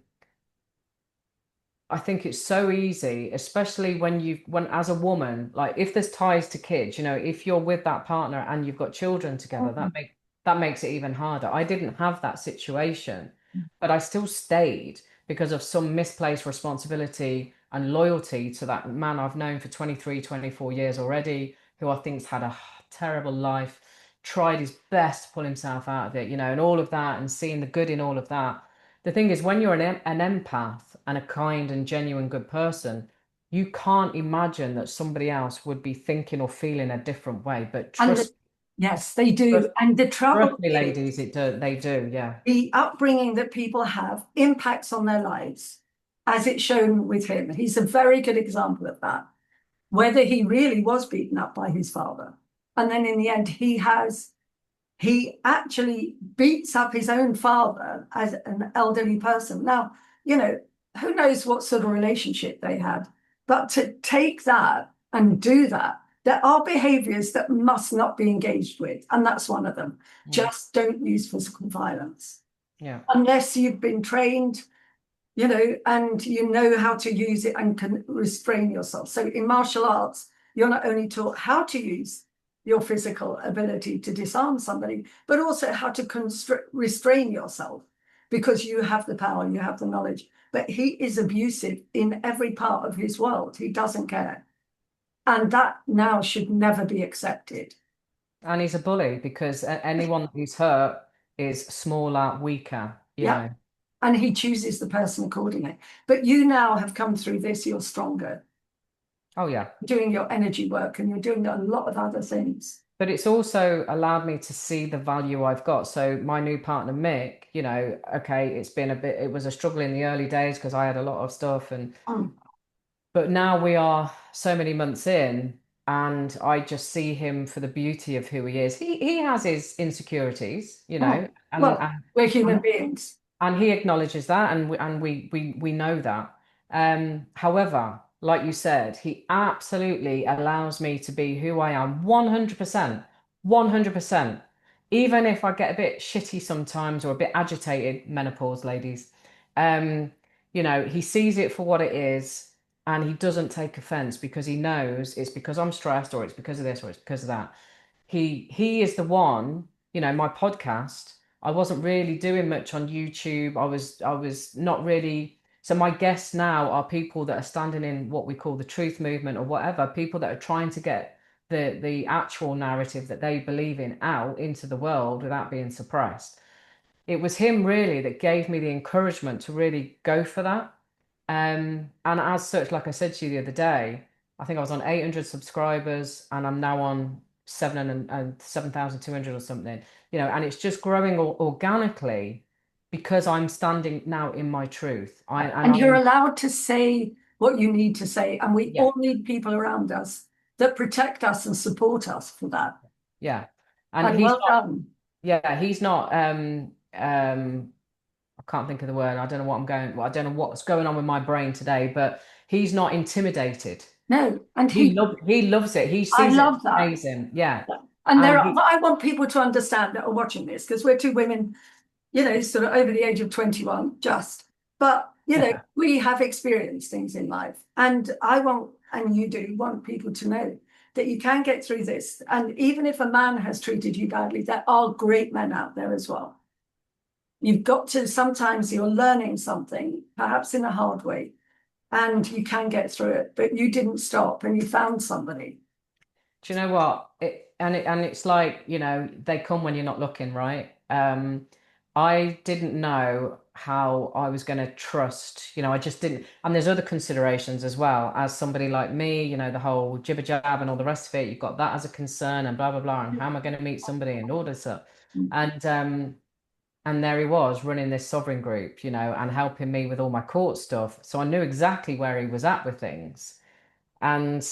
I think it's so easy, especially when as a woman, like if there's ties to kids, if you're with that partner and you've got children together, that makes it even harder. I didn't have that situation, but I still stayed because of some misplaced responsibility and loyalty to that man I've known for 23, 24 years already, who I think's had a terrible life, tried his best to pull himself out of it, and all of that, and seeing the good in all of that. The thing is, when you're an empath and a kind and genuine good person, you can't imagine that somebody else would be thinking or feeling a different way. But And yes, they do. trust, And the trouble trust me, is ladies, they do, yeah. the upbringing that people have impacts on their lives, as it's shown with him. He's a very good example of that. Whether he really was beaten up by his father. And then in the end, he actually beats up his own father as an elderly person. Now, who knows what sort of relationship they had, but to take that and do that, there are behaviors that must not be engaged with, and that's one of them. Mm. Just don't use physical violence Yeah. unless you've been trained, and you know how to use it and can restrain yourself. So in martial arts, you're not only taught how to use your physical ability to disarm somebody, but also how to restrain yourself, because you have the power, you have the knowledge. But he is abusive in every part of his world. He doesn't care. And that now should never be accepted. And he's a bully because anyone that he's hurt is smaller, weaker, Yeah. And he chooses the person accordingly. But you now have come through this, you're stronger, Oh, yeah. doing your energy work, and you're doing a lot of other things. But it's also allowed me to see the value I've got. So my new partner, Mick, okay, it was a struggle in the early days because I had a lot of stuff, Mm. but now we are so many months in. and I just see him for the beauty of who he is. He has his insecurities, you know, Well, we're human and beings. and he acknowledges that, and we know that. However, like you said, he absolutely allows me to be who I am 100%, 100%. Even if I get a bit shitty sometimes or a bit agitated, menopause ladies, um, he sees it for what it is, and he doesn't take offense because he knows it's because I'm stressed, or it's because of this, or it's because of that. He is the one, my podcast. I wasn't really doing much on YouTube. I was not really. So my guests now are people that are standing in what we call the truth movement or whatever, people that are trying to get the actual narrative that they believe in out into the world without being suppressed. It was him really that gave me the encouragement to really go for that. And as such, like I said to you the other day, I think I was on 800 subscribers and I'm now on 7,200 or something, and it's just growing organically because I'm standing now in my truth. And you're allowed to say what you need to say. And we Yeah, all need people around us that protect us and support us for that. yeah. And And he's well not, done. yeah, he's not, I can't think of the word. I don't know what I'm going, well, I don't know what's going on with my brain today, but he's not intimidated. No, and He loves it. He I sees it love that. amazing. Yeah. And And he, I want people to understand that are watching this, because we're two women, sort of over the age of 21, just. But, we have experienced things in life. And I want, and you do, want people to know that you can get through this. And even if a man has treated you badly, there are great men out there as well. You've got to, sometimes you're learning something, perhaps in a hard way, and you can get through it, but you didn't stop and you found somebody. do you know what? It's like, they come when you're not looking, right? I didn't know how I was going to trust, I just didn't. And there's other considerations as well. As somebody like me, the whole jibber jab and all the rest of it, you've got that as a concern and blah, blah, blah. And how am I going to meet somebody and all this stuff? And and there he was running this sovereign group, and helping me with all my court stuff. So I knew exactly where he was at with things. And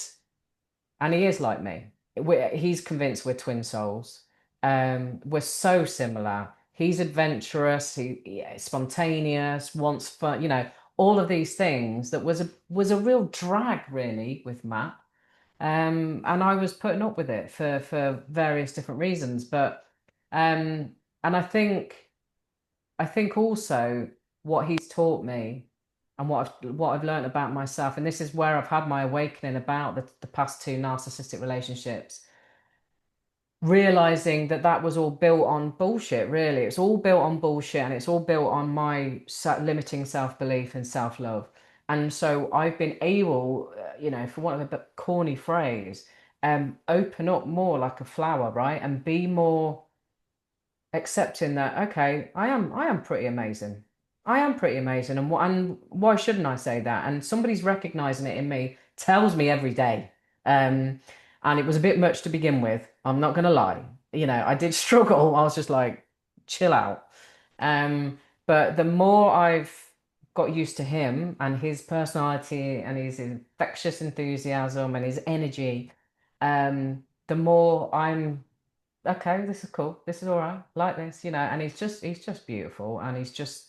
he is like me. He's convinced we're twin souls. We're so similar. He's adventurous. Spontaneous. Wants fun. All of these things that was a real drag really with Matt. And I was putting up with it for various different reasons. But and I think also what he's taught me and what I've learned about myself, and this is where I've had my awakening about the past two narcissistic relationships, realizing that was all built on bullshit, really. It's all built on bullshit and it's all built on my limiting self-belief and self-love. And so I've been able, for want of a bit corny phrase, open up more like a flower, right? And be more accepting that, okay, I am pretty amazing. I am pretty amazing, and why shouldn't I say that? And somebody's recognizing it in me, tells me every day. Um, and it was a bit much to begin with. I'm not gonna lie. I did struggle. I was just like, chill out. But the more I've got used to him and his personality and his infectious enthusiasm and his energy, the more I'm okay, this is cool. This is all right. Like this, and he's just beautiful and he's just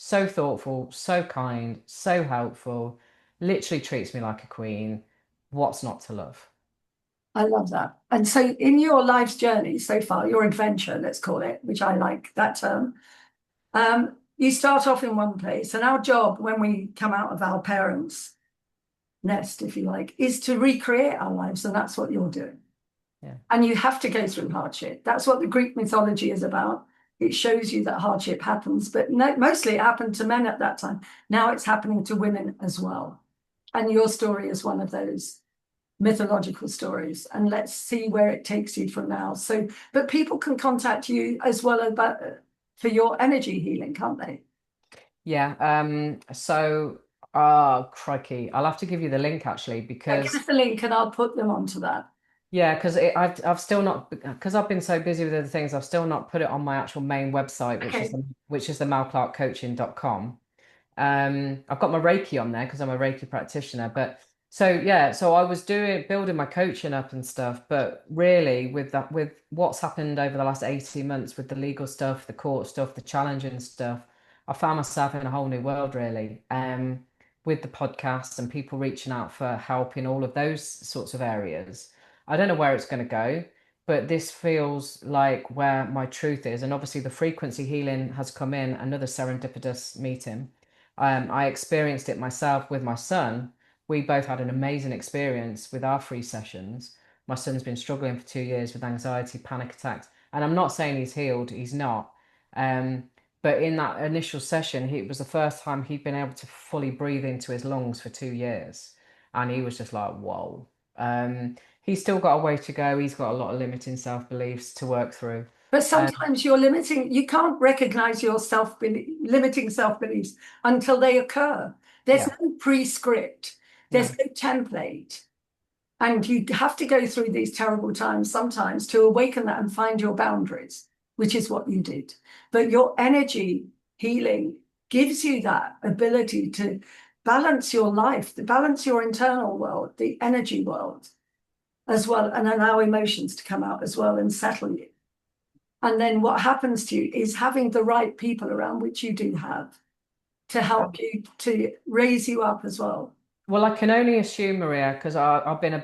so thoughtful, so kind, so helpful, literally treats me like a queen. What's not to love? I love that. And so, in your life's journey so far, your adventure, let's call it, which I like that term, you start off in one place. And our job when we come out of our parents' nest, if you like, is to recreate our lives. And that's what you're doing. Yeah. And you have to go through hardship. That's what the Greek mythology is about. It shows you that hardship happens, but no, mostly it happened to men at that time. Now it's happening to women as well. And your story is one of those mythological stories. And let's see where it takes you from now. So, but people can contact you as well about for your energy healing, can't they? Yeah. So, crikey, I'll have to give you the link actually Give because us the link and I'll put them onto that. yeah, because I've still not because I've been so busy with other things. I've still not put it on my actual main website, Okay. which is the melclarkcoaching.com. I've got my Reiki on there because I'm a Reiki practitioner, but So yeah, so I was building my coaching up and stuff, but really with what's happened over the last 18 months with the legal stuff, the court stuff, the challenging stuff, I found myself in a whole new world really. With the podcast and people reaching out for help in all of those sorts of areas. I don't know where it's going to go, but this feels like where my truth is. And obviously the frequency healing has come in, another serendipitous meeting. I experienced it myself with my son. We both had an amazing experience with our free sessions. My son's been struggling for 2 years with anxiety, panic attacks, and I'm not saying he's healed, he's not. Um, but in that initial session, it was the first time he'd been able to fully breathe into his lungs for 2 years. And he was just like, whoa. He's still got a way to go. He's got a lot of limiting self-beliefs to work through. But Um, sometimes you're limiting, you can't recognize your limiting self-beliefs until they occur. There's yeah, no prescript, there's no. no template. And you have to go through these terrible times sometimes to awaken that and find your boundaries, which is what you did. But your energy healing gives you that ability to balance your life, to balance your internal world, the energy world as well, and allow emotions to come out as well and settle you. And then what happens to you is having the right people around, which you do have, to help you to raise you up as well. Well, I can only assume, Maria, because I've been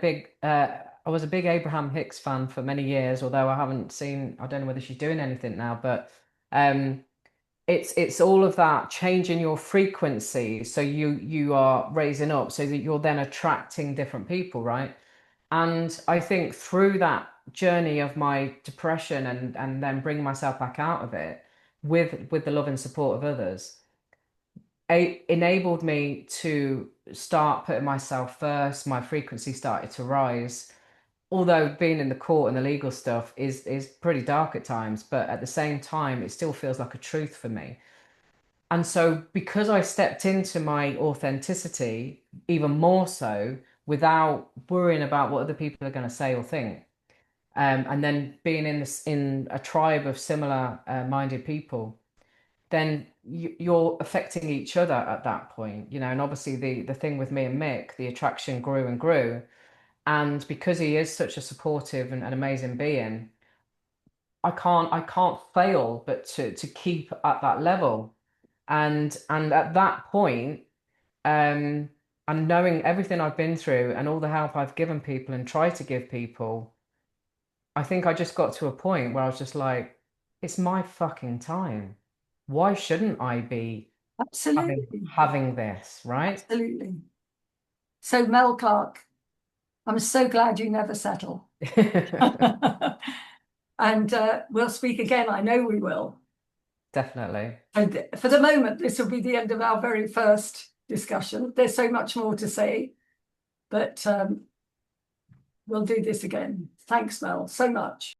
I was a big Abraham Hicks fan for many years, although I haven't seen, I don't know whether she's doing anything now, but um, it's all of that changing your frequency. So you are raising up so that you're then attracting different people, right? And I think through that journey of my depression and then bringing myself back out of it with the love and support of others enabled me to start putting myself first. My frequency started to rise. Although being in the court and the legal stuff is pretty dark at times, but at the same time, it still feels like a truth for me. And so, because I stepped into my authenticity even more so without worrying about what other people are going to say or think, and then being in a tribe of similar minded people, then you're affecting each other at that point, you know. And obviously, the thing with me and Mick, the attraction grew and grew, and because he is such a supportive and an amazing being, I can't fail but to keep at that level. And at that point, um, and knowing everything I've been through and all the help I've given people and tried to give people, I think I just got to a point where I was just like, it's my fucking time. Why shouldn't I be Absolutely. having this, right? Absolutely. So, Mel Clark, I'm so glad you never settle. And we'll speak again. I know we will. Definitely. And for the moment, this will be the end of our very first discussion. There's so much more to say, but we'll do this again. Thanks, Mel, so much.